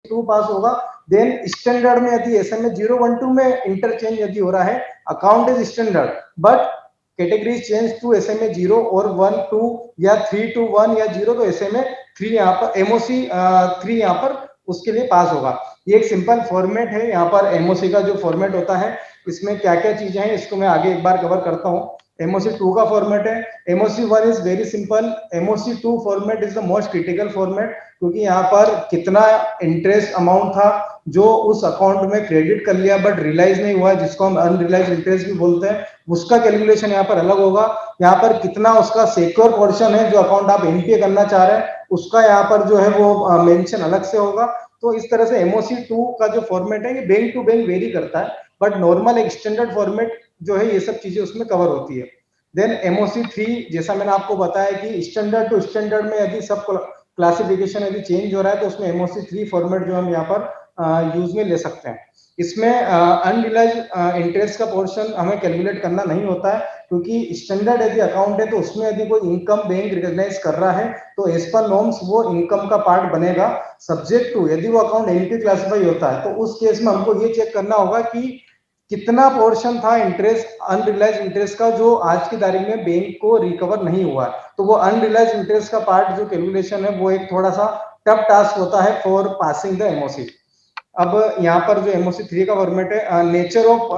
2 पास होगा। Then standard में यदि SMA 012 में इंटरचेंज यदि हो रहा है, account is standard but category change to SMA 0 और 1 2 या 3 to 1 या 0, तो SMA 3 यहाँ पर MOC 3 यहाँ पर उसके लिए पास होगा। ये एक सिंपल फॉर्मेट है। यहाँ पर MOC का जो फॉर्मेट होता है इसमें क्या क्या चीजें हैं इसको मैं आगे एक बार कवर करता हूँ। MOC 2 का फॉर्मेट है। MOC 1 is very simple. MOC 2 format is the most critical format, क्योंकि यहाँ पर कितना इंटरेस्ट अमाउंट था जो उस अकाउंट में क्रेडिट कर लिया बट रियलाइज नहीं हुआ, जिसको हम अनरियलाइज इंटरेस्ट भी बोलते हैं, उसका कैलकुलेशन यहाँ पर अलग होगा। यहाँ पर कितना उसका सिक्योर पोर्शन है जो अकाउंट आप एनपीए करना चाह रहे हैं उसका यहाँ पर जो है वो मेंशन अलग से होगा। तो इस तरह से MOC 2 का जो फॉर्मेट है ये बैंक टू बैंक वेरी करता है, बट नॉर्मल एक स्टैंडर्ड फॉर्मेट जो है ये सब चीजें उसमें कवर होती है। देन MOC 3 जैसा मैंने आपको बताया कि स्टैंडर्ड टू स्टैंडर्ड में यदि सब क्लासिफिकेशन यदि चेंज हो रहा है तो उसमें MOC 3 फॉर्मेट जो हम यहाँ पर यूज में ले सकते हैं। इसमें अनरियलाइज इंटरेस्ट का पोर्शन हमें कैलकुलेट करना नहीं होता है, क्योंकि स्टैंडर्ड यदि अकाउंट है तो उसमें यदि कोई इनकम बैंक रिकॉग्नाइज कर रहा है तो एज पर नॉर्म्स वो इनकम का पार्ट बनेगा, सब्जेक्ट टू यदि वो अकाउंट एनपी क्लासिफाई होता है तो उस केस में हमको ये चेक करना होगा कि कितना पोर्शन था इंटरेस्ट अनरियलाइज इंटरेस्ट का जो आज की तारीख में बैंक को रिकवर नहीं हुआ। तो वो अनरियलाइज इंटरेस्ट का पार्ट जो कैलकुलेशन है वो एक थोड़ा सा टफ टास्क होता है फॉर पासिंग द MOC। अब यहाँ पर जो MOC 3 का फॉर्मेट है, नेचर ऑफ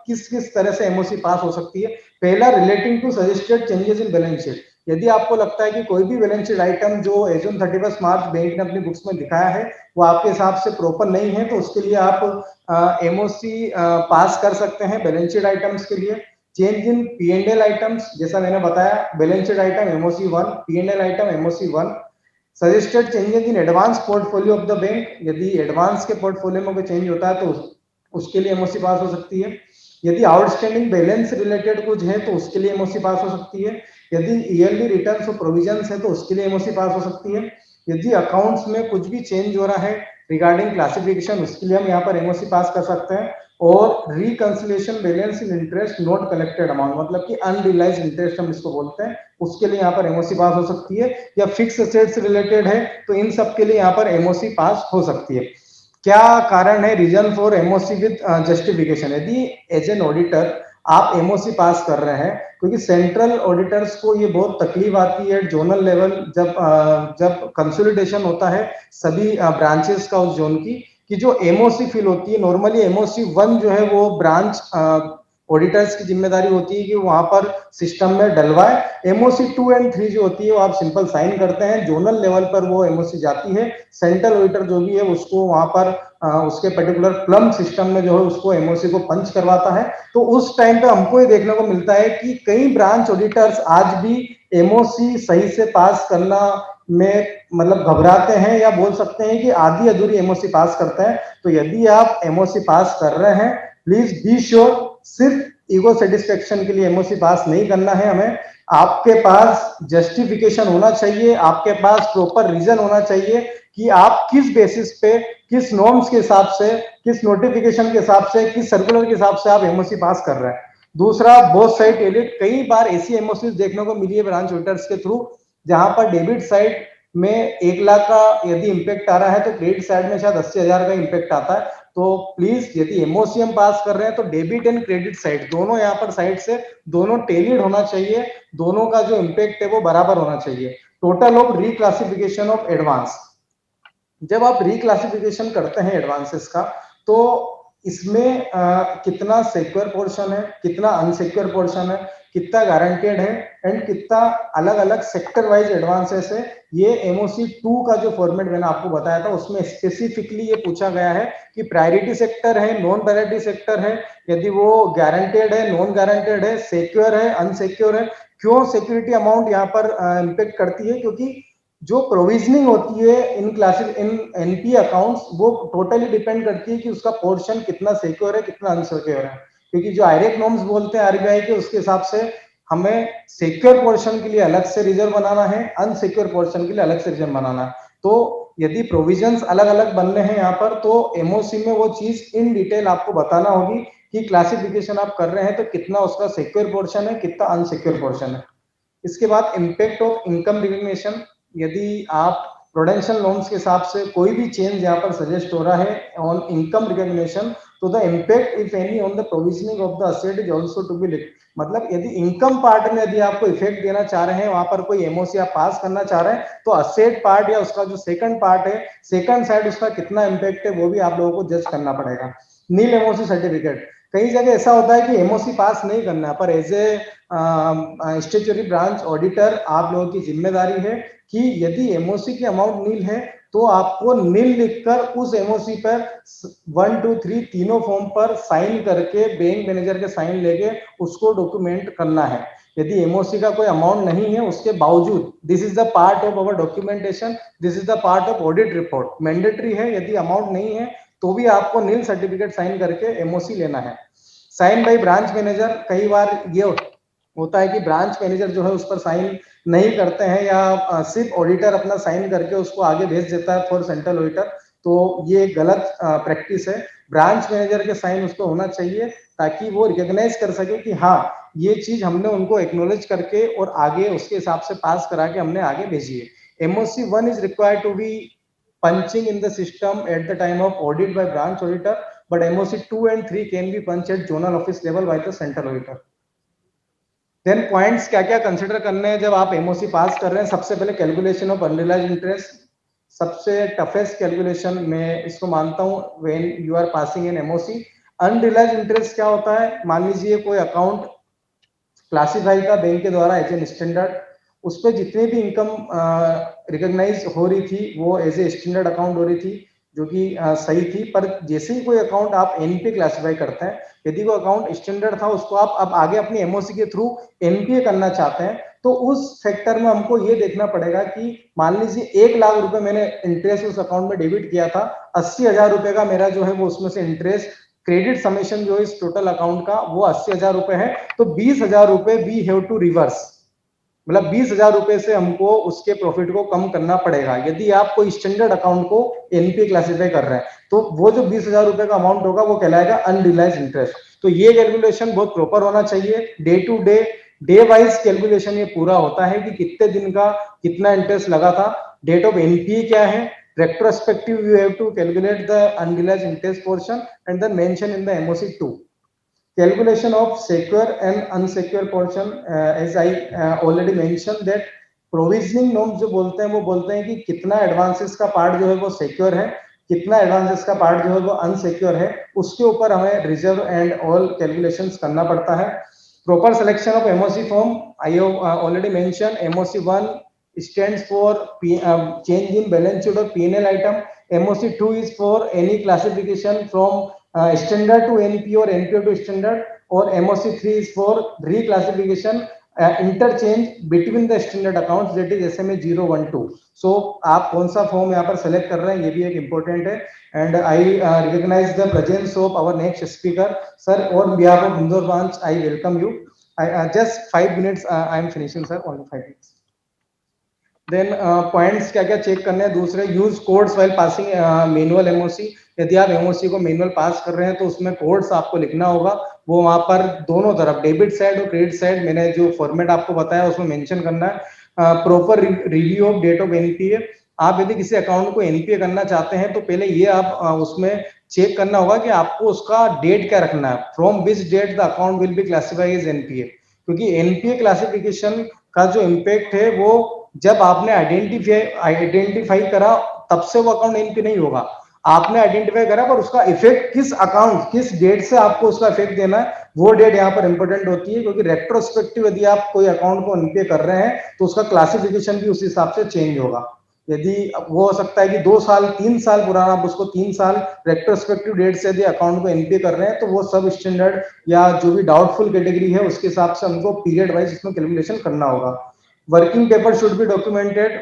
किस किस तरह से MOC पास हो सकती है। पहला, relating to suggested changes in balance sheet. यदि आपको लगता है कि कोई भी बैलेंस शीट आइटम जो एज ऑन 31 मार्च बैंक ने अपनी बुक्स में दिखाया है वो आपके हिसाब से प्रॉपर नहीं है तो उसके लिए आप MOC पास कर सकते हैं बैलेंस शीट आइटम्स के लिए। चेंज इन P&L आइटम्स, जैसा मैंने बताया, balance sheet item MOC 1, P&L item MOC 1। Suggested changes in advance portfolio of the bank, यदि एडवांस के पोर्टफोलियो में कोई चेंज होता है तो उसके लिए MOC पास हो सकती है। यदि आउटस्टैंडिंग बैलेंस रिलेटेड कुछ है तो उसके लिए MOC पास हो सकती है। यदि ईयरली रिटर्न्स और प्रोविजंस है तो उसके लिए MOC पास हो सकती है। यदि अकाउंट्स में कुछ भी चेंज हो रहा है रिगार्डिंग क्लासिफिकेशन उसके लिए हम यहाँ पर MOC पास कर सकते हैं। और reconciliation balance in interest not collected amount, मतलब कि अनरियलाइज इंटरेस्ट हम इसको बोलते हैं, उसके लिए यहाँ पर MOC पास हो सकती है। या फिक्स एसेट्स रिलेटेड है तो इन सब के लिए यहाँ पर MOC पास हो सकती है। क्या कारण है, reason for MOC with justification. यदि एज एन ऑडिटर आप MOC पास कर रहे हैं, क्योंकि सेंट्रल ऑडिटर्स को ये बहुत तकलीफ आती है जोनल लेवल जब कंसोलिडेशन होता है सभी ब्रांचेस का उस जोन की, कि जो MOC फिल होती है नॉर्मली MOC 1 जो है वो ब्रांच ऑडिटर्स की जिम्मेदारी होती है कि वहां पर सिस्टम में डलवाए। MOC 2 और 3 जो होती है वो आप सिंपल साइन करते हैं, जोनल लेवल पर वो MOC जाती है, सेंट्रल ऑडिटर जो भी है उसको वहां पर उसके पर्टिकुलर प्लम सिस्टम में जो है उसको MOC को पंच करवाता है। तो उस टाइम पे हमको ये देखने को मिलता है कि कई ब्रांच ऑडिटर्स आज भी MOC सही से पास करना में मतलब घबराते हैं, या बोल सकते हैं कि आधी अधूरी MOC पास करते हैं। तो यदि आप MOC पास कर रहे हैं प्लीज बी श्योर, सिर्फ ईगो सेटिस्फेक्शन के लिए MOC पास नहीं करना है हमें। आपके पास जस्टिफिकेशन होना चाहिए, आपके पास प्रॉपर रीजन होना चाहिए कि आप किस बेसिस पे, किस नॉर्म्स के हिसाब से, किस नोटिफिकेशन के हिसाब से, किस सर्कुलर के हिसाब से आप MOC पास कर रहे हैं। दूसरा, बोथ साइड एडिट, कई बार ऐसी MOC देखने को मिली है ब्रांच ऑडिटर्स के थ्रू जहां पर डेबिट साइड में 1 लाख का यदि इंपैक्ट आ रहा है तो क्रेडिट साइड में शायद 80,000 का इंपैक्ट आता है। तो प्लीज यदि MOC हम पास कर रहे हैं तो डेबिट एंड क्रेडिट साइड दोनों यहाँ पर साइड से दोनों टेलीड होना चाहिए, दोनों का जो इंपैक्ट है वो बराबर होना चाहिए। Total of reclassification of advance, जब आप रिक्लासिफिकेशन करते हैं एडवांसेस का तो इसमें कितना सिक्योर पोर्शन है, कितना अनसिक्योर पोर्शन है, कितना गारंटेड है एंड कितना अलग अलग सेक्टर वाइज एडवांसेस है। ये MOC 2 का जो फॉर्मेट मैंने आपको बताया था उसमें स्पेसिफिकली ये पूछा गया है कि प्रायोरिटी सेक्टर है, नॉन प्रायोरिटी सेक्टर है, यदि वो गारंटेड है, नॉन गारंटेड है, सिक्योर है, अनसिक्योर है। क्यों सिक्योरिटी अमाउंट यहाँ पर इंपेक्ट करती है, क्योंकि जो प्रोविजनिंग होती है इन NPA अकाउंट्स वो टोटली डिपेंड करती है कि उसका पोर्शन कितना सिक्योर है, कितना अनसिक्योर है। क्योंकि जो आईरेक नॉर्म्स बोलते हैं RBI के, उसके हिसाब से हमें सिक्योर पोर्शन के लिए अलग से रिजर्व बनाना है, अनसिक्योर पोर्शन के लिए अलग से रिजर्व बनाना है। तो यदि प्रोविजंस अलग अलग बनने हैं यहाँ पर तो MOC में वो चीज इन डिटेल आपको बताना होगी कि क्लासिफिकेशन आप कर रहे हैं तो कितना उसका सिक्योर पोर्शन है, कितना अनसिक्योर पोर्शन है। इसके बाद इम्पैक्ट ऑफ इनकम रिकग्निशन, यदि आप प्रोडेंशियल नॉर्म्स के हिसाब से कोई भी चेंज यहाँ पर सजेस्ट हो रहा है ऑन इनकम रिकॉग्निशन, तो the impact if any on the provisioning of the asset is also to be, मतलब यदि इनकम पार्ट में यदि आपको इफेक्ट देना चाह रहे हैं, वहां पर कोई एमओसी आप पास करना चाह रहे हैं, तो असेट पार्ट या उसका जो सेकंड पार्ट है, सेकंड साइड उसका कितना इम्पैक्ट है वो भी आप लोगों को जज करना पड़ेगा। नील एमओसी सर्टिफिकेट, कई जगह ऐसा होता है कि एमओसी पास नहीं करना, पर as a statutory branch auditor आप लोगों की जिम्मेदारी है कि यदि एमओसी की अमाउंट नील है तो आपको नील लिखकर उस एमओसी पर 1 2 3 तीनों फॉर्म पर साइन करके बैंक मैनेजर के साइन लेके उसको डॉक्यूमेंट करना है। यदि एमओसी का कोई अमाउंट नहीं है उसके बावजूद, this is the part of our documentation, this is the part of audit report, mandatory है, यदि अमाउंट नहीं है तो भी आपको नील सर्टिफिकेट साइन करके एमओसी लेना है। साइन बाय ब्रांच मैनेजर, कई बार ये होता है कि ब्रांच मैनेजर जो है उस पर साइन नहीं करते हैं या सिर्फ ऑडिटर अपना साइन करके उसको आगे भेज देता है फॉर सेंट्रल ऑडिटर, तो ये गलत प्रैक्टिस है। ब्रांच मैनेजर के साइन उसको होना चाहिए ताकि वो रिकॉग्नाइज कर सके कि हाँ ये चीज हमने उनको एक्नॉलेज करके और आगे उसके हिसाब से पास करा के हमने आगे भेजी है। MOC 1 is required to be punching in the system at the time of audit by branch auditor, but MOC 2 and 3 can be punched at zonal office level by the central auditor. Then points क्या क्या consider करने हैं जब आप MOC पास कर रहे हैं? सबसे पहले कैलकुलेशन ऑफ अनरियलाइज्ड इंटरेस्ट, सबसे टफेस्ट कैलकुलेशन मैं इसको मानता हूं when you are passing in MOC. Unrealised interest क्या होता है? मान लीजिए कोई अकाउंट क्लासिफाई का बैंक के द्वारा एज एन स्टैंडर्ड, उस पर जितनी भी इनकम रिकॉग्नाइज हो रही थी वो एज ए स्टैंडर्ड अकाउंट हो रही थी, जो कि सही थी, पर जैसे ही कोई अकाउंट आप एनपीए क्लासिफाई करते हैं, यदि वो अकाउंट स्टैंडर्ड था उसको आप अब आगे अपनी एमओसी के थ्रू एनपीए करना चाहते हैं, तो उस फैक्टर में हमको ये देखना पड़ेगा कि मान लीजिए 1 लाख रुपए मैंने इंटरेस्ट उस अकाउंट में डेबिट किया था, 80,000 रुपए का मेरा जो है वो उसमें से इंटरेस्ट क्रेडिट समेशन जो इस टोटल अकाउंट का वो 80,000 रुपए है, तो 20,000 रुपए वी हैव टू रिवर्स, मतलब 20,000 रुपए से हमको उसके प्रॉफिट को कम करना पड़ेगा यदि आप कोई स्टैंडर्ड अकाउंट को एनपीए क्लासिफाई कर रहे हैं। तो वो जो 20,000 रुपए का अमाउंट होगा वो कहलाएगा अनरियलाइज्ड इंटरेस्ट। तो ये कैलकुलेशन बहुत प्रॉपर होना चाहिए, day to day wise calculation ये पूरा होता है कि कितने दिन का कितना इंटरेस्ट लगा था, डेट ऑफ एनपीए क्या है, retrospective you have to calculate the unrealised interest portion and then mention in the MOC 2। Calculation of secure and unsecure portion, as I already mentioned that provisioning norms जो बोलते हैं वो बोलते हैं कि कितना एडवांसेस का पार्ट जो है वो सिक्योर है, कितना एडवांसेस का पार्ट जो है वो अनसिक्योर है, उसके ऊपर हमें रिजर्व एंड ऑल कैलकुलेशंस करना पड़ता है। Proper selection of MOC form, I have already mention MOC 1 stands for change in balance sheet or P&L item, MOC 2 is for any classification from standard to NPA or NPA to standard, or MOC 3 is for reclassification interchange between the standard accounts, that is SMA 012। so आप कौन सा form यहाँ पर select कर रहे हैं ये भी एक इम्पोर्टेंट है। And I recognise the presence of our next speaker sir, on behalf of Indore branch I welcome you. Just 5 minutes I am finishing sir, only 5 minutes। Then points क्या क्या चेक करने हैं? दूसरे, use codes while passing manual MOC. यदि आप MOC को manual पास कर रहे हैं तो उसमें कोड्स आपको लिखना होगा, वो वहां पर दोनों तरफ डेबिट साइड और क्रेडिट साइड मैंने जो फॉर्मेट आपको बताया उसमें मेंशन करना है। Proper review of date of NPA, आप यदि किसी अकाउंट को एनपीए करना चाहते हैं तो पहले ये आप उसमें चेक करना होगा कि आपको उसका डेट क्या रखना है, from which date the account will be classified as NPA, क्योंकि एनपीए क्लासिफिकेशन का जो इम्पैक्ट है वो जब आपने आइडेंटिफाई करा तब से वो अकाउंट एनपी नहीं होगा, आपने आइडेंटिफाई करा पर उसका इफेक्ट किस अकाउंट किस डेट से आपको उसका इफेक्ट देना है वो डेट यहाँ पर इंपॉर्टेंट होती है, क्योंकि रेट्रोस्पेक्टिव यदि आप कोई अकाउंट को एनपीए कर रहे हैं तो उसका क्लासिफिकेशन भी उस हिसाब से चेंज होगा। यदि वो हो सकता है कि 2 साल 3 साल पुराना, आप उसको 3 साल रेट्रोस्पेक्टिव डेट से यदि अकाउंट को एनपीए कर रहे हैं तो वो सब स्टैंडर्ड या जो भी डाउटफुल कैटेगरी है उसके हिसाब से हमको पीरियड वाइज इसमें कैलकुलेशन करना होगा। Working paper should be documented,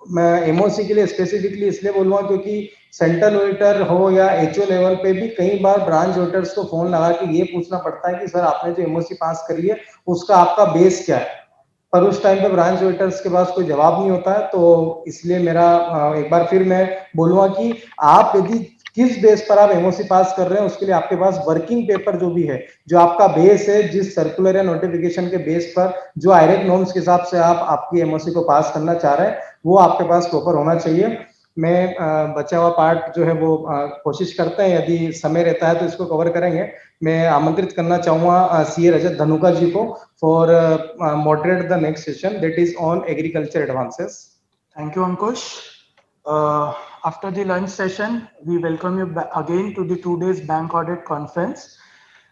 मैं एमओसी के लिए स्पेसिफिकली इसलिए बोलूंगा क्योंकि सेंट्रल ऑडिटर हो या एचओ लेवल पे भी कई बार ब्रांच ऑडिटर्स को फोन लगा के ये पूछना पड़ता है कि सर आपने जो एमओसी पास करी है उसका आपका बेस क्या है, पर उस टाइम पे ब्रांच ऑडिटर्स के पास कोई जवाब नहीं होता है। तो इसलिए मेरा एक बार फिर मैं बोलूंगा कि आप यदि किस बेस पर आप एमओसी पास कर रहे हैं, उसके लिए आपके पास वर्किंग पेपर जो भी है, जो आपका बेस है, जिस सर्कुलर या नोटिफिकेशन के बेस पर जो आयरेक नॉर्म्स के हिसाब से आप आपकी एमओसी को पास करना चाह रहे हैं, वो आपके पास प्रॉपर होना चाहिए। मैं बचा हुआ पार्ट जो है वो कोशिश करते हैं, यदि समय रहता है तो इसको कवर करेंगे। मैं आमंत्रित करना चाहूंगा सीए रजत धनुका जी को for moderate the next session that is on agriculture advances. Thank you, Ankush. After the lunch session, we welcome you again to the 2 days bank audit conference.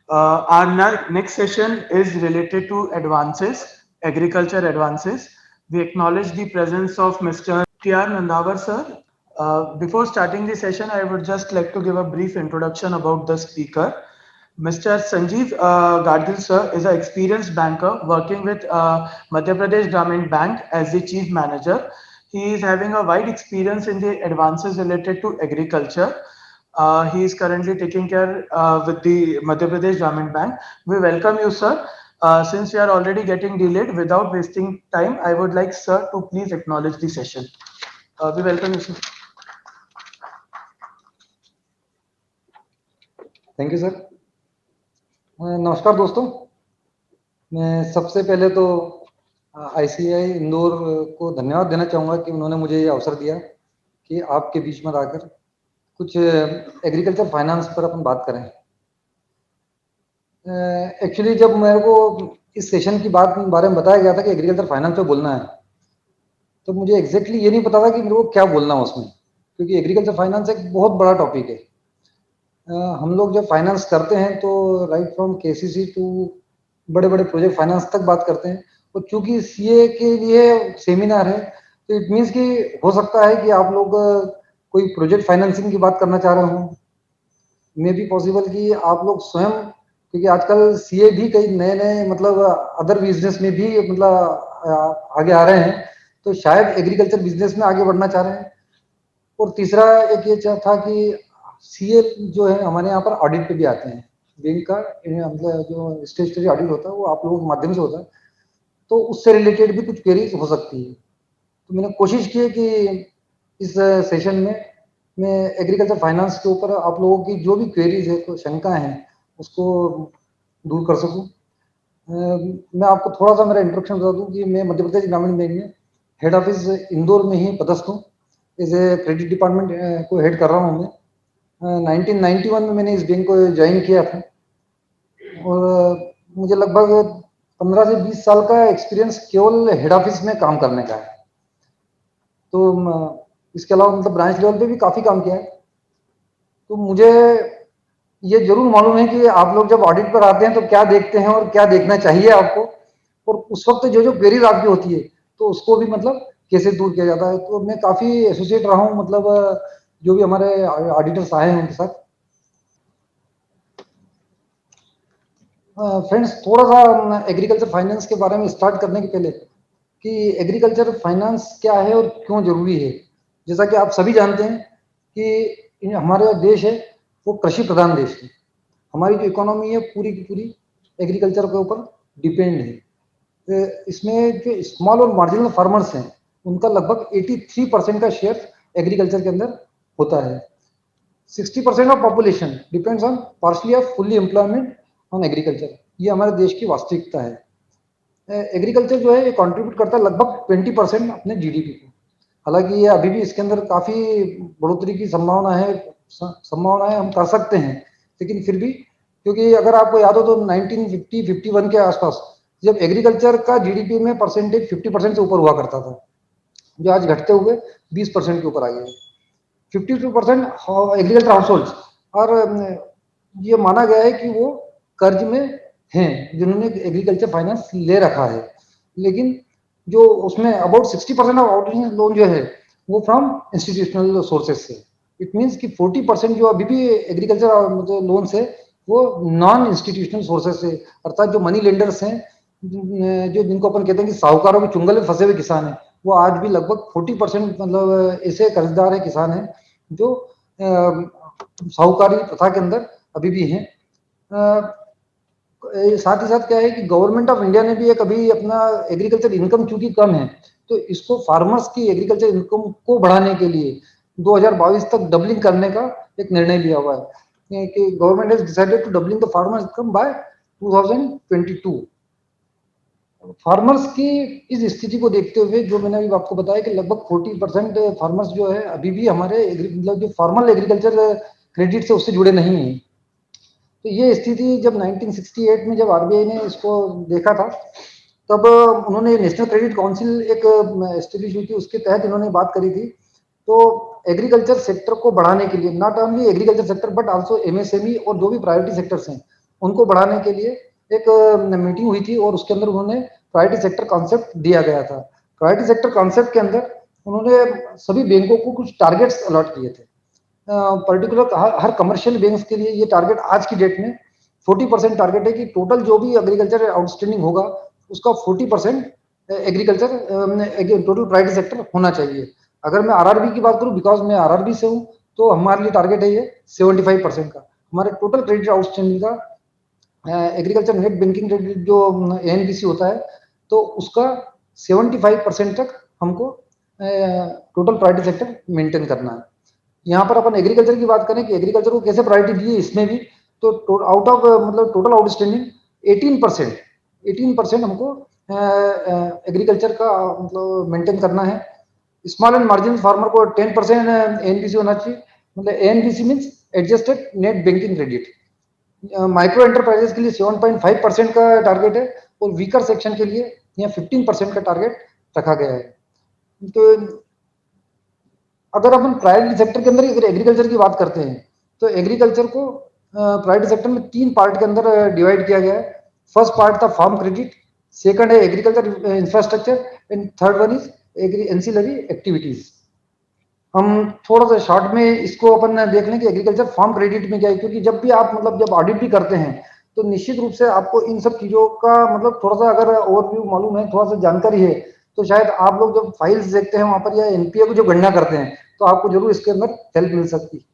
Our next session is related to advances, agriculture advances. We acknowledge the presence of Mr. T.R. Nandavar, sir. Before starting the session, I would just like to give a brief introduction about the speaker. Mr. Sanjeev Gadgil, sir, is an experienced banker working with Madhya Pradesh Gramin Bank as the chief manager. He is having a wide experience in the advances related to agriculture. He is currently taking care with the Madhya Pradesh Gramin Bank. We welcome you, sir. Since we are already getting delayed, without wasting time, I would like sir to please acknowledge the session. We welcome you, sir. Thank you sir. नमस्कार दोस्तों, मैं सबसे पहले तो ICI Indore को धन्यवाद देना चाहूँगा कि उन्होंने मुझे ये अवसर दिया कि आपके बीच में आकर कुछ एग्रीकल्चर फाइनेंस पर अपन बात करें। एक्चुअली जब मेरे को इस सेशन की बारे में बताया गया था कि एग्रीकल्चर फाइनेंस पे बोलना है, तो मुझे एग्जैक्टली ये नहीं पता था कि मेरे को क्या बोलना है उसमें, क्योंकि एग्रीकल्चर फाइनेंस एक बहुत बड़ा टॉपिक है। हम लोग जब फाइनेंस करते हैं तो राइट फ्रॉम केसीसी टू बड़े बड़े प्रोजेक्ट फाइनेंस तक बात करते हैं। और चूंकि सीए के लिए सेमिनार है, तो इट मीन्स कि हो सकता है कि आप लोग कोई प्रोजेक्ट फाइनेंसिंग की बात करना चाह रहे हो। मे बी पॉसिबल कि आप लोग स्वयं, क्योंकि आजकल सीए भी कई नए नए मतलब अदर बिजनेस में भी मतलब आगे आ रहे हैं, तो शायद एग्रीकल्चर बिजनेस में आगे बढ़ना चाह रहे हैं। और तीसरा एक ये था कि सीए जो है हमारे यहाँ पर ऑडिट पे भी आते हैं। बैंक का मतलब जो स्टेचुटरी ऑडिट होता है वो आप लोगों के माध्यम से होता है, तो उससे रिलेटेड भी कुछ क्वेरीज हो सकती है। तो मैंने कोशिश की है कि इस सेशन में मैं एग्रीकल्चर फाइनेंस के ऊपर आप लोगों की जो भी क्वेरीज है, कोई शंकाएं हैं, उसको दूर कर सकूं। मैं आपको थोड़ा सा मेरा इंट्रोडक्शन बता दूं कि मैं मध्य प्रदेश ग्रामीण बैंक में हेड ऑफिस इंदौर में ही पदस्थ हूँ। एज ए क्रेडिट डिपार्टमेंट को हेड कर रहा हूँ मैं। 1991 में मैंने इस बैंक को ज्वाइन किया था और मुझे लगभग 15 से 20 साल का एक्सपीरियंस केवल हेड ऑफिस में काम करने का है। तो इसके अलावा मतलब ब्रांच लेवल पे भी काफ़ी काम किया है। तो मुझे ये जरूर मालूम है कि आप लोग जब ऑडिट पर आते हैं तो क्या देखते हैं और क्या देखना चाहिए आपको, और उस वक्त जो जो क्वेरीज आपकी होती है तो उसको भी मतलब कैसे दूर किया जाता है। तो मैं काफ़ी एसोसिएट रहा हूँ मतलब जो भी हमारे ऑडिटर्स आए हैं उनके साथ। फ्रेंड्स, थोड़ा सा एग्रीकल्चर फाइनेंस के बारे में स्टार्ट करने के पहले कि एग्रीकल्चर फाइनेंस क्या है और क्यों जरूरी है। जैसा कि आप सभी जानते हैं कि हमारा देश है वो कृषि प्रधान देश है। हमारी जो इकोनॉमी है पूरी की पूरी एग्रीकल्चर के ऊपर डिपेंड है। इसमें जो स्मॉल और मार्जिनल फार्मर्स हैं उनका लगभग 83% का शेयर एग्रीकल्चर के अंदर होता है। 60% of population depends on partially off fully employment on agriculture. ये हमारे देश की वास्तविकता है। एग्रीकल्चर जो है ये कंट्रीब्यूट करता है लगभग 20% अपने जीडीपी को। हालांकि ये अभी भी इसके अंदर काफ़ी बढ़ोतरी की संभावना है हम कर सकते हैं, लेकिन फिर भी, क्योंकि अगर आपको याद हो तो 1950-51 के आसपास जब एग्रीकल्चर का जीडीपी में परसेंटेज 50% से ऊपर हुआ करता था, जो आज घटते हुए 20% के ऊपर आ गया है। 52% एग्रीकल्चर हाउसहोल्ड्स, और ये माना गया है कि वो कर्ज में हैं जिन्होंने एग्रीकल्चर फाइनेंस ले रखा है। लेकिन जो उसमें अबाउट 60% ऑफ आउटस्टैंडिंग लोन जो है वो फ्रॉम इंस्टीट्यूशनल सोर्सेज से। इट मीन्स कि 40% जो अभी भी एग्रीकल्चर लोन है वो नॉन इंस्टीट्यूशनल सोर्सेज से, अर्थात जो मनी लेंडर्स हैं, जो जिनको अपन कहते हैं कि साहूकारों के चुंगल में फंसे हुए किसान हैं, वो आज भी लगभग 40% मतलब ऐसे कर्जदार है किसान हैं जो साहूकारी प्रथा के अंदर अभी भी हैं। साथ ही साथ क्या है कि गवर्नमेंट ऑफ इंडिया ने भी एक अभी अपना एग्रीकल्चर इनकम चूंकि कम है, तो इसको फार्मर्स की एग्रीकल्चर इनकम को बढ़ाने के लिए 2022 तक डबलिंग करने का एक निर्णय लिया हुआ है कि government has decided to doubling the farmer income by 2022। Farmers की इस स्थिति को देखते हुए जो मैंने अभी आपको बताया कि लगभग 40% फार्मर्स जो है अभी भी हमारे मतलब जो फॉर्मल एग्रीकल्चर क्रेडिट से उससे जुड़े नहीं हैं। तो ये स्थिति जब 1968 में जब आरबीआई ने इसको देखा था, तब उन्होंने नेशनल क्रेडिट काउंसिल एक एस्टेब्लिश हुई थी, उसके तहत इन्होंने बात करी थी। तो एग्रीकल्चर सेक्टर को बढ़ाने के लिए, not only agriculture sector but also MSME और जो भी प्रायोरिटी सेक्टर्स हैं उनको बढ़ाने के लिए एक मीटिंग हुई थी और उसके अंदर उन्होंने प्रायोरिटी सेक्टर कॉन्सेप्ट दिया गया था। प्रायोरिटी सेक्टर कॉन्सेप्ट के अंदर उन्होंने सभी बैंकों को कुछ टारगेट्स अलॉट किए थे। पर्टिकुलर हर कमर्शियल बैंक्स के लिए ये टारगेट आज की डेट में 40% टारगेट है कि टोटल जो भी एग्रीकल्चर आउटस्टैंडिंग होगा उसका 40% एग्रीकल्चर टोटल प्रायोरिटी सेक्टर होना चाहिए। अगर मैं आरआरबी की बात करूं, बिकॉज मैं आरआरबी से हूं, तो हमारे लिए टारगेट है ये 75% का। हमारे टोटल क्रेडिट आउटस्टैंडिंग का एग्रीकल्चर नेट बैंकिंग क्रेडिट जो एनबीसी होता है, तो उसका 75% तक हमको टोटल प्रायोरिटी सेक्टर मेंटेन करना है। यहाँ पर अपन एग्रीकल्चर की बात करें कि एग्रीकल्चर को कैसे प्रायोरिटी दी है इसमें भी, तो आउट ऑफ मतलब टोटल आउटस्टैंडिंग 18% हमको एग्रीकल्चर का मतलब मेंटेन करना है। स्मॉल एंड मार्जिनल फार्मर को 10% एनबीसी होना चाहिए, मतलब NBC means adjusted net banking credit. Micro enterprises के लिए 7.5% का टारगेट है और वीकर सेक्शन के लिए यहाँ 15% का टारगेट रखा गया है। तो अगर अपन प्रायोरिटी सेक्टर के अंदर अगर एग्रीकल्चर की बात करते हैं, तो एग्रीकल्चर को प्रायोरिटी सेक्टर में 3 पार्ट के अंदर डिवाइड किया गया है। फर्स्ट पार्ट था फार्म क्रेडिट, सेकंड है agriculture infrastructure and third one is agri ancillary activities. हम थोड़ा सा शॉर्ट में इसको अपन देख लें कि एग्रीकल्चर फार्म क्रेडिट में क्या है, क्योंकि जब भी आप मतलब जब ऑडिट भी करते हैं तो निश्चित रूप से आपको इन सब चीजों का मतलब थोड़ा सा अगर ओवरव्यू मालूम है, थोड़ा सा जानकारी है, तो शायद आप लोग जब फाइल्स देखते हैं वहां पर या एनपीए को जो गणना करते हैं तो आपको जरूर इसके अंदर हेल्प मिल सकती।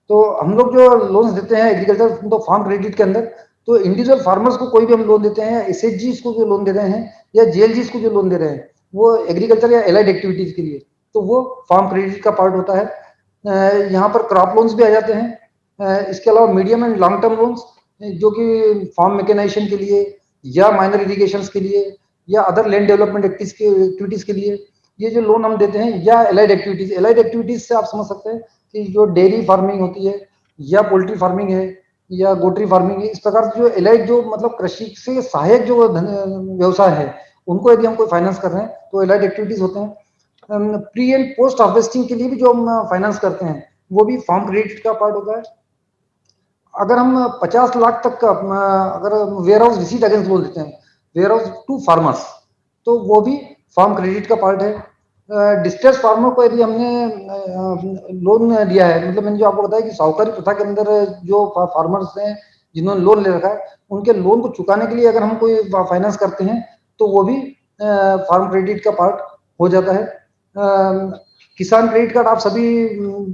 तो हम लोग जो लोन्स देते हैं एग्रीकल्चर तो फार्म क्रेडिट के अंदर, तो इंडिविजुअल फार्मर्स को कोई भी हम लोन देते हैं, एसएचजी को जो लोन दे रहे हैं या जेएलजी को जो लोन दे रहे हैं, वो एग्रीकल्चर या एलाइड एक्टिविटीज के लिए, तो वो फार्म क्रेडिट का पार्ट होता है। यहाँ पर क्रॉप लोन्स भी आ जाते हैं। इसके अलावा medium and long term loans जो कि फार्म मैकेनाइजेशन के लिए या माइनर इरिगेशन के लिए या अदर लैंड डेवलपमेंट एक्टिविटीज के लिए ये जो लोन हम देते हैं, या एलाइड एक्टिविटीज से आप समझ सकते हैं कि जो डेयरी फार्मिंग होती है या पोल्ट्री फार्मिंग है या गोट्री फार्मिंग है, इस प्रकार से जो एलाइड जो मतलब कृषि से सहायक जो व्यवसाय है उनको यदि हम कोई फाइनेंस कर रहे हैं तो एलाइड एक्टिविटीज होते हैं। प्री एंड पोस्ट हार्वेस्टिंग के लिए भी जो हम फाइनेंस करते हैं वो भी फार्म क्रेडिट का पार्ट होता है। अगर हम 50 लाख तक का अगर warehouse receipt against loan देते हैं, वेयर हाउस टू फार्मर्स, तो वो भी फार्म क्रेडिट का पार्ट है। डिस्ट्रेस फार्मर को यदि हमने लोन दिया है, मतलब मैंने जो आपको बताया कि साहूकारी प्रथा के अंदर जो फार्मर्स हैं जिन्होंने लोन ले रखा है, उनके लोन को चुकाने के लिए अगर हम कोई फाइनेंस करते हैं तो वो भी फार्म क्रेडिट का पार्ट हो जाता है। किसान क्रेडिट कार्ड आप सभी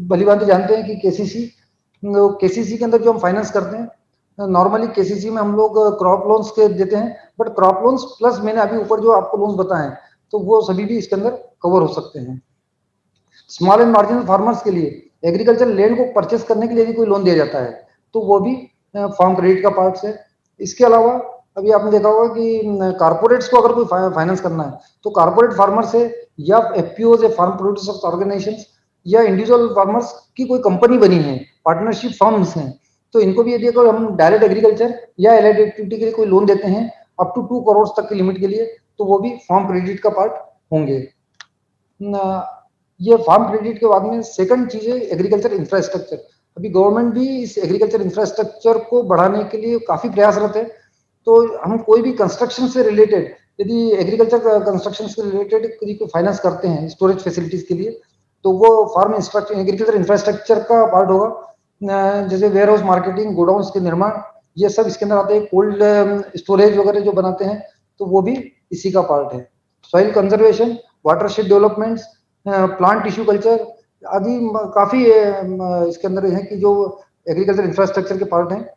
भली भांति जानते हैं कि केसीसी के अंदर जो हम फाइनेंस करते हैं, नॉर्मली केसीसी में हम लोग क्रॉप लोन्स के देते हैं, बट क्रॉप लोन्स प्लस मैंने अभी ऊपर जो आपको लोन्स बताए तो वो सभी भी इसके अंदर कवर हो सकते हैं। स्मॉल एंड मार्जिनल फार्मर्स के लिए एग्रीकल्चर लैंड को परचेस करने के लिए भी कोई लोन दिया जाता है तो वो भी फार्म क्रेडिट का पार्ट है। इसके अलावा अभी आपने देखा होगा कि कारपोरेट्स को अगर कोई फाइनेंस करना है तो कारपोरेट फार्मर से या एफपीओ या फार्म प्रोड्यूसर्स ऑर्गेनाइजेशन या इंडिविजुअल फार्मर्स की कोई कंपनी बनी है, पार्टनरशिप फर्म्स हैं, तो इनको भी यदि अगर हम डायरेक्ट एग्रीकल्चर या एलाइड एक्टिविटी के लिए कोई लोन देते हैं अप टू 2 करोड़ तक की लिमिट के लिए, तो वो भी फार्म क्रेडिट का पार्ट होंगे। ये फार्म क्रेडिट के बाद में सेकंड चीज है एग्रीकल्चर इंफ्रास्ट्रक्चर। अभी गवर्नमेंट भी इस एग्रीकल्चर इंफ्रास्ट्रक्चर को बढ़ाने के लिए काफी प्रयासरत है। तो हम कोई भी कंस्ट्रक्शन से रिलेटेड यदि एग्रीकल्चर कंस्ट्रक्शन से रिलेटेड यदि कोई फाइनेंस करते हैं स्टोरेज फैसिलिटीज के लिए, तो वो फार्म एग्रीकल्चर इंफ्रास्ट्रक्चर का पार्ट होगा। जैसे वेयर हाउस मार्केटिंग, गोडाउन के निर्माण, ये सब इसके अंदर आते हैं। कोल्ड स्टोरेज वगैरह जो बनाते हैं तो वो भी इसी का पार्ट है। Soil conservation, watershed developments, plant tissue culture आदि काफी इसके अंदर है कि जो एग्रीकल्चर इंफ्रास्ट्रक्चर के पार्ट हैं।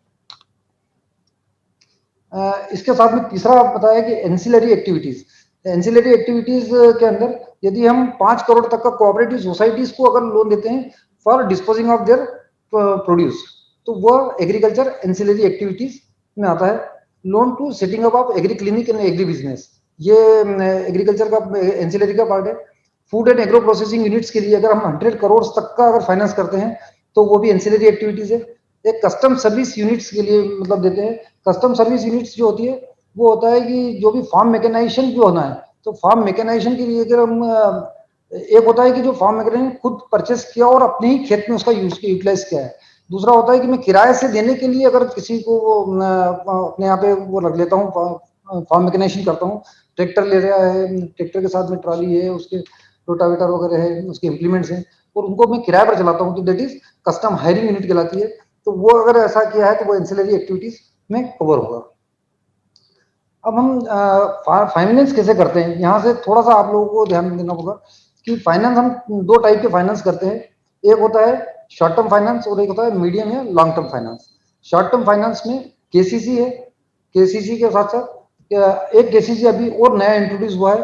इसके साथ में तीसरा आप बताया कि एंसिलरी एक्टिविटीज के अंदर यदि हम 5 करोड़ तक का कोऑपरेटिव सोसाइटीज को अगर लोन देते हैं for disposing of their produce, तो वो एग्रीकल्चर एंसिलरी एक्टिविटीज में आता है। Loan to setting up of agri clinic and agri business, ये एग्रीकल्चर का एंसिलरी का पार्ट है। Food and agro processing units के लिए अगर हम 100 करोड़ तक का अगर फाइनेंस करते हैं तो वो भी एंसिलरी एक्टिविटीज है। एक कस्टम सर्विस यूनिट्स के लिए मतलब देते हैं। कस्टम सर्विस यूनिट्स जो होती है वो होता है कि जो भी फार्म मैकेनाइजेशन जो होना है, तो फार्म मैकेनाइजेशन के लिए अगर हम एक होता है कि जो फार्म मैकेनाइजेशन खुद परचेस किया और अपने ही खेत में उसका यूटिलाइज किया है। दूसरा होता है कि मैं किराए से देने के लिए अगर किसी को अपने यहाँ पे वो रख लेता हूँ, फार्म मैकेनाइजेशन करता हूँ, ट्रैक्टर ले रहा है, ट्रैक्टर के साथ में ट्रॉली है, उसके रोटावेटर वगैरह है, उसके इम्प्लीमेंट्स हैं, और उनको मैं किराए पर चलाता हूँ, तो that is custom hiring unit कहलाती है। तो वो अगर ऐसा किया है तो वो एंसिलरी एक्टिविटीज में कवर होगा। अब हम फाइनेंस कैसे करते हैं, यहाँ से थोड़ा सा आप लोगों को ध्यान देना होगा कि फाइनेंस हम दो टाइप के फाइनेंस करते हैं। एक होता है शॉर्ट टर्म फाइनेंस और एक होता है मीडियम या long term finance. Short term finance में केसीसी है, केसीसी के साथ साथ एक केसीसी अभी और नया इंट्रोड्यूस हुआ है,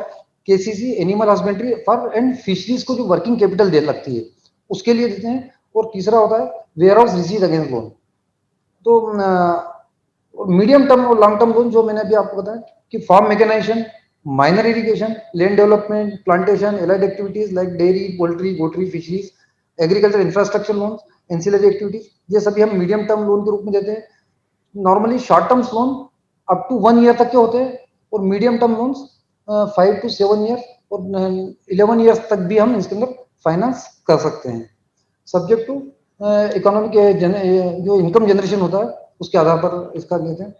KCC animal husbandry for and fisheries को जो वर्किंग कैपिटल दे लगती है उसके लिए देते हैं। और तीसरा होता है warehouse receive against loan. तो मीडियम टर्म और लॉन्ग टर्म लोन जो मैंने अभी आपको बताया कि farm mechanisation, minor irrigation, land development, plantation, allied activities like dairy, poultry, goatery, fisheries, agriculture infrastructure loan, ancillary activities, ये सभी हम मीडियम टर्म लोन के रूप में देते हैं। Normally short term loan up to 1 year तक के होते हैं और medium term loans 5 to 7 year और 11 ईयर्स तक भी हम इसके अंदर फाइनेंस कर सकते हैं, सब्जेक्ट टू इकोनॉमिक जो इनकम जनरेशन होता है उसके आधार पर इसका लेते हैं।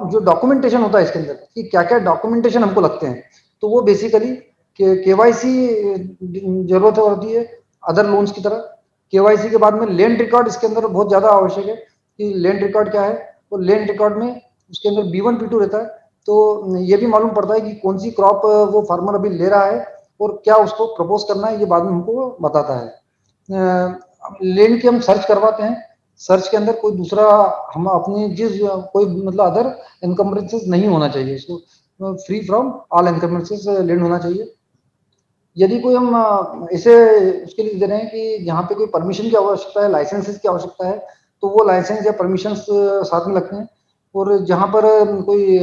जो डॉक्यूमेंटेशन होता है इसके अंदर कि क्या क्या डॉक्यूमेंटेशन हमको लगते हैं, तो वो बेसिकली केवाईसी जरूरत होती है अदर लोन्स की तरह। केवाईसी के बाद में लैंड रिकॉर्ड इसके अंदर बहुत ज्यादा आवश्यक है कि लैंड रिकॉर्ड क्या है। तो लैंड रिकॉर्ड में उसके अंदर B1 B2 रहता है, तो ये भी मालूम पड़ता है कि कौन सी क्रॉप वो फार्मर अभी ले रहा है और क्या उसको प्रपोज करना है, ये बाद में हमको बताता है। लैंड की हम सर्च करवाते हैं, सर्च के अंदर कोई दूसरा हम अपनी जिस कोई मतलब अदर एनकम्बरेंसेस नहीं होना चाहिए, इसको फ्री फ्रॉम ऑल एनकम्बरेंसेस लैंड होना चाहिए। यदि कोई हम इसे उसके लिए दे रहे हैं कि यहाँ पे कोई परमिशन की आवश्यकता है, लाइसेंसेस की आवश्यकता है, तो वो लाइसेंस या परमिशन साथ में लगते हैं। और जहाँ पर कोई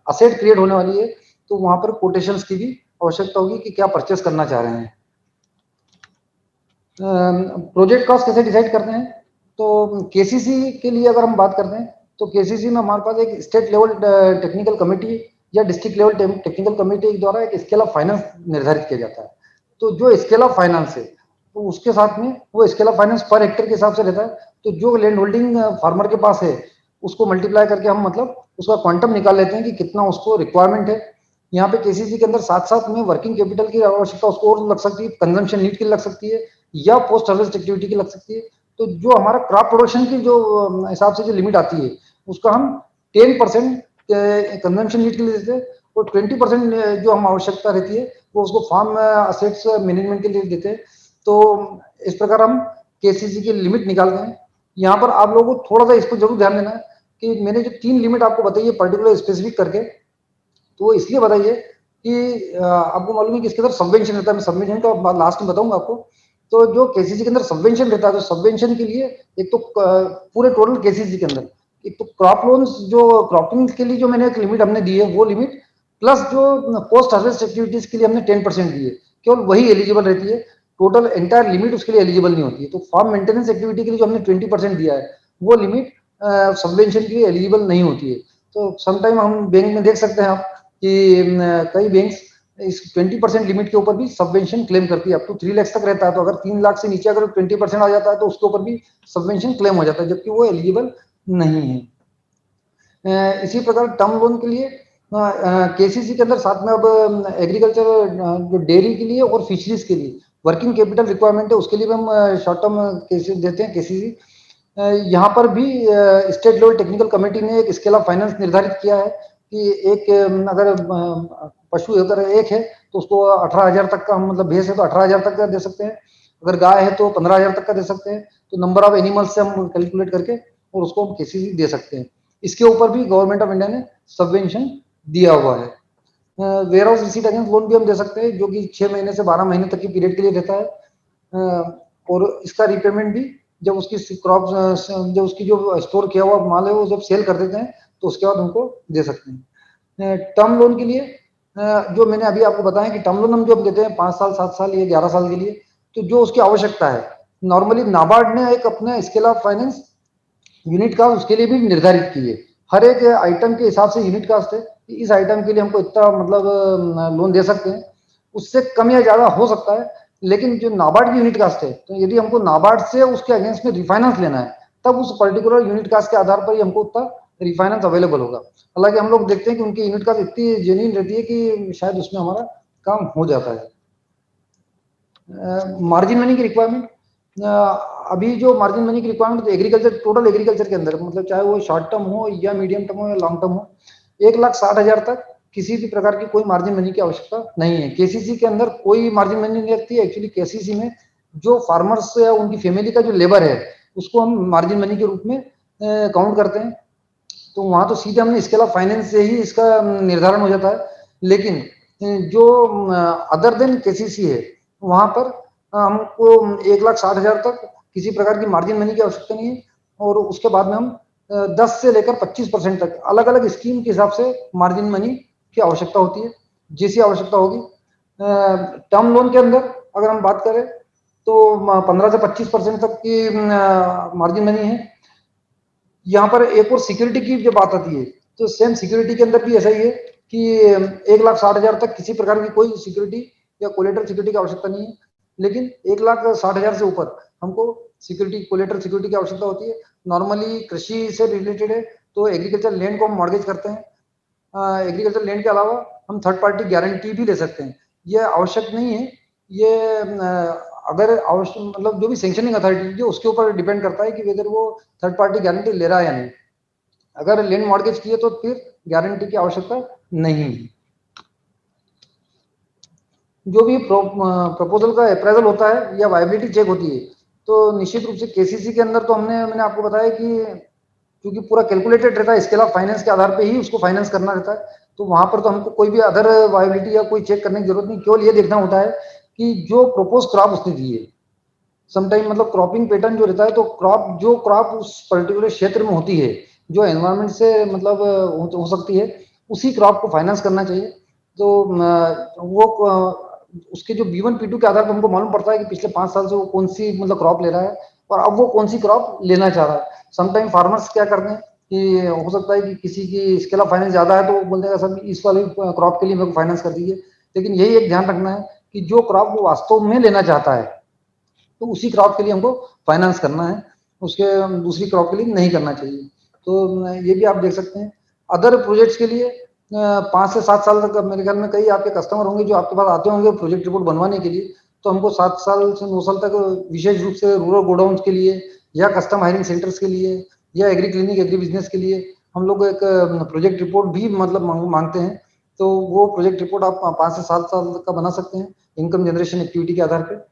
असेट क्रिएट होने वाली है तो वहाँ पर कोटेशंस की भी आवश्यकता होगी कि क्या परचेस करना चाह रहे हैं। प्रोजेक्ट कॉस्ट कैसे डिसाइड करते हैं, तो केसीसी के लिए अगर हम बात करते हैं तो केसीसी में हमारे पास एक स्टेट लेवल टेक्निकल कमेटी या डिस्ट्रिक्ट लेवल टेक्निकल कमेटी द्वारा एक स्केल ऑफ फाइनेंस निर्धारित किया जाता है। तो जो स्केल ऑफ फाइनेंस है तो उसके साथ में वो scale of finance per hectare के हिसाब से रहता है। तो जो लैंड होल्डिंग फार्मर के पास है उसको मल्टीप्लाई करके हम मतलब उसका क्वांटम निकाल लेते हैं कि कितना उसको रिक्वायरमेंट है। यहाँ पे केसीसी के अंदर साथ साथ में वर्किंग कैपिटल की आवश्यकता उसको और लग सकती है, कंजम्पशन नीड की लग सकती है या पोस्ट हार्वेस्ट एक्टिविटी की लग सकती है। तो जो हमारा क्रॉप प्रोडक्शन की जो हिसाब से जो लिमिट आती है उसका हम 10% कंजम्पशन नीड के लिए देते हैं और 20% जो हम आवश्यकता रहती है वो उसको फार्म असेट्स मैनेजमेंट के लिए देते हैं। तो इस प्रकार हम केसीसी की लिमिट निकालते हैं। यहाँ पर आप लोगों को थोड़ा सा इस पर जरूर ध्यान देना है कि मैंने जो 3 लिमिट आपको बताई है पर्टिकुलर स्पेसिफिक करके, तो वो इसलिए बताइए कि आपको मालूम है कि इसके अंदर सबवेंशन रहता है। मैं सबवेंशन का लास्ट में बताऊंगा आपको। तो जो केसीसी के अंदर सबवेंशन रहता है तो सबवेंशन के लिए एक तो पूरे टोटल केसीसी के अंदर एक तो क्रॉप लोन्स जो क्रॉपिंग के लिए जो मैंने एक लिमिट हमने दी है वो लिमिट, प्लस जो पोस्ट हार्वेस्ट एक्टिविटीज के लिए हमने 10% दी है, केवल वही एलिजिबल रहती है। टोटल एंटायर लिमिट उसके लिए एलिजिबल नहीं होती है। तो फार्म मेंटेनेंस एक्टिविटी के लिए जो हमने 20% दिया है वो लिमिट सबवेंशन के लिए एलिजिबल नहीं होती है। तो समटाइम हम बैंक में देख सकते हैं आप कि कई बैंक्स इस 20% लिमिट के ऊपर भी सबवेंशन क्लेम करती है। अप टू 3 लाख तक रहता है, तो अगर 3 लाख से नीचे अगर 20% आ जाता है तो उसके ऊपर भी सबवेंशन क्लेम हो जाता है, जबकि वो एलिजिबल नहीं है। इसी प्रकार टर्म लोन के लिए केसीसी के अंदर साथ में अब एग्रीकल्चर जो डेयरी के लिए और फिशरीज के लिए वर्किंग कैपिटल रिक्वायरमेंट है उसके लिए भी हम शॉर्ट टर्म केसीसी देते हैं केसीसी। यहाँ पर भी स्टेट लेवल टेक्निकल कमेटी ने एक स्केल ऑफ फाइनेंस निर्धारित किया है कि एक अगर पशु अगर एक है तो उसको 18,000 तक का, हम मतलब भैंस है तो 18,000 तक का दे सकते हैं, अगर गाय है तो 15,000 तक का दे सकते हैं। तो नंबर ऑफ एनिमल्स से हम कैलकुलेट करके और उसको हम केसीसी दे सकते हैं। इसके ऊपर भी गवर्नमेंट ऑफ इंडिया ने सबवेंशन दिया हुआ है। Warehouse receipt against loan भी हम दे सकते हैं, जो कि 6 महीने से 12 महीने तक की पीरियड के लिए रहता है। और इसका रिपेमेंट भी जब उसकी क्रॉप, जब उसकी जो स्टोर किया हुआ माल है वो जब सेल कर देते हैं तो उसके बाद उनको दे सकते हैं। टर्म लोन के लिए जो मैंने अभी आपको बताया कि टर्म लोन हम जो देते हैं 5 साल, 7 साल या 11 साल के लिए, तो जो उसकी आवश्यकता है, नॉर्मली नाबार्ड ने एक अपना scale of finance unit cost उसके लिए भी निर्धारित की है। हर एक आइटम के हिसाब से यूनिट कास्ट है कि इस आइटम के लिए हमको इतना मतलब लोन दे सकते हैं, उससे कम या ज्यादा हो सकता है। लेकिन जो नाबार्ड की यूनिट कास्ट है, तो यदि हमको नाबार्ड से उसके अगेंस्ट में रिफाइनेंस लेना है, तब उस पर्टिकुलर यूनिट कास्ट के आधार पर ही हमको उतना रिफाइनेंस अवेलेबल होगा। हालांकि हम लोग देखते हैं कि उनकी यूनिट कास्ट इतनी जेन्युइन रहती है कि शायद उसमें हमारा काम हो जाता है। मार्जिन मनी की रिक्वायरमेंट, अभी जो मार्जिन मनी की रिक्वायरमेंट एग्रीकल्चर, टोटल एग्रीकल्चर के अंदर, मतलब चाहे वो शॉर्ट टर्म हो या मीडियम टर्म हो या लॉन्ग टर्म हो, 1,60,000 तक किसी भी प्रकार की कोई मार्जिन मनी की आवश्यकता नहीं है। केसीसी के अंदर कोई मार्जिन मनी नहीं लगती है। एक्चुअली केसीसी में जो फार्मर्स या उनकी फैमिली का जो लेबर है उसको हम मार्जिन मनी के रूप में काउंट करते हैं। तो वहां तो सीधे हमने स्केल ऑफ फाइनेंस से ही इसका निर्धारण हो जाता है। लेकिन जो अदर देन केसीसी है, वहां पर हमको 1,60,000 तक किसी प्रकार की मार्जिन मनी की आवश्यकता नहीं है। और उसके बाद में हम 10 से लेकर 25% तक अलग अलग स्कीम के हिसाब से मार्जिन मनी की आवश्यकता होती है, जैसी आवश्यकता होगी। टर्म लोन के अंदर अगर हम बात करें तो 15 से 25% तक की मार्जिन मनी है। यहाँ पर एक और सिक्योरिटी की जब बात आती है, तो सेम सिक्योरिटी के अंदर भी ऐसा ही है कि 1,60,000 तक किसी प्रकार की कोई सिक्योरिटी या कोलेटरल सिक्योरिटी की आवश्यकता नहीं है। लेकिन 1,60,000 से ऊपर हमको सिक्योरिटी, कोलेटरल सिक्योरिटी की आवश्यकता होती है। नॉर्मली कृषि से रिलेटेड है तो एग्रीकल्चर लैंड को हम मॉर्गेज करते हैं। एग्रीकल्चर लैंड के अलावा हम थर्ड पार्टी गारंटी भी ले सकते हैं। ये आवश्यक नहीं है। ये अगर आवश्यक, मतलब जो भी सेंक्शनिंग अथॉरिटी जो उसके ऊपर डिपेंड करता है कि वेदर वो थर्ड पार्टी गारंटी ले रहा है या नहीं। अगर लैंड मॉर्गेज किए तो फिर गारंटी की आवश्यकता नहीं है। जो भी प्रपोजल का अप्रेजल होता है या वायबिलिटी चेक होती है, तो निश्चित रूप से केसीसी के अंदर तो मैंने आपको बताया कि क्योंकि पूरा कैलकुलेटेड रहता है, स्केल ऑफ फाइनेंस के आधार पे ही उसको फाइनेंस करना रहता है, तो वहां पर तो हमको कोई भी अदर वायबिलिटी या कोई चेक करने की जरूरत नहीं। केवल ये देखना होता है कि जो प्रपोज क्रॉप उसने दी है, समटाइम मतलब क्रॉपिंग पैटर्न जो रहता है, तो क्रॉप उस पर्टिकुलर क्षेत्र में होती है, जो एनवायरमेंट से मतलब हो सकती है, उसी क्रॉप को फाइनेंस करना चाहिए। तो वो उसके जो B1 P2 के आधार पर हमको मालूम पड़ता है कि पिछले 5 साल से वो कौन सी मतलब क्रॉप ले रहा है और अब वो कौन सी क्रॉप लेना चाह रहा है। समटाइम फार्मर्स क्या करते हैं कि हो सकता है कि किसी की स्केल ऑफ फाइनेंस ज्यादा है तो वो बोलते हैं सर इस वाली क्रॉप के लिए मेरे को फाइनेंस कर दीजिए। लेकिन यही एक ध्यान रखना है कि जो क्रॉप वो वास्तव में लेना चाहता है, तो उसी क्रॉप के लिए हमको फाइनेंस करना है, उसके दूसरी क्रॉप के लिए नहीं करना चाहिए। तो ये भी आप देख सकते हैं। अदर प्रोजेक्ट्स के लिए 5 से 7 साल तक मेरे ख्याल में कई आपके कस्टमर होंगे जो आपके पास आते होंगे प्रोजेक्ट रिपोर्ट बनवाने के लिए, तो हमको 7 साल से 9 साल तक विशेष रूप से रूरल गोडाउन के लिए या कस्टम हायरिंग सेंटर्स के लिए या एग्री क्लिनिक, एग्री बिजनेस के लिए हम लोग एक प्रोजेक्ट रिपोर्ट भी मतलब मांगते हैं। तो वो प्रोजेक्ट रिपोर्ट आप 5 से 7 साल तक का बना सकते हैं इनकम जनरेशन एक्टिविटी के आधार पर।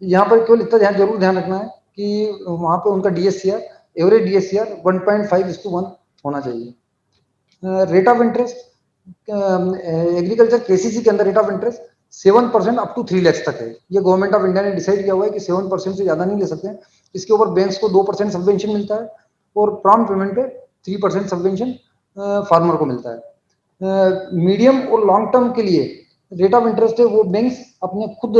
यहाँ पर केवल इतना जरूर ध्यान रखना है कि वहां पे उनका DSCR, एवरेज DSCR 1.5:1 होना चाहिए। Rate of interest, agriculture KCC के अंदर rate of interest 7% up to 3 lakh तक है। ये गवर्नमेंट ऑफ इंडिया ने डिसाइड किया हुआ है कि 7% से ज्यादा नहीं ले सकते हैं। इसके ऊपर बैंक्स को 2% सबवेंशन मिलता है और प्रॉम्प्ट पेमेंट पे 3% सबवेंशन फार्मर को मिलता है। मीडियम और लॉन्ग टर्म के लिए रेट ऑफ इंटरेस्ट है वो बैंक्स अपने खुद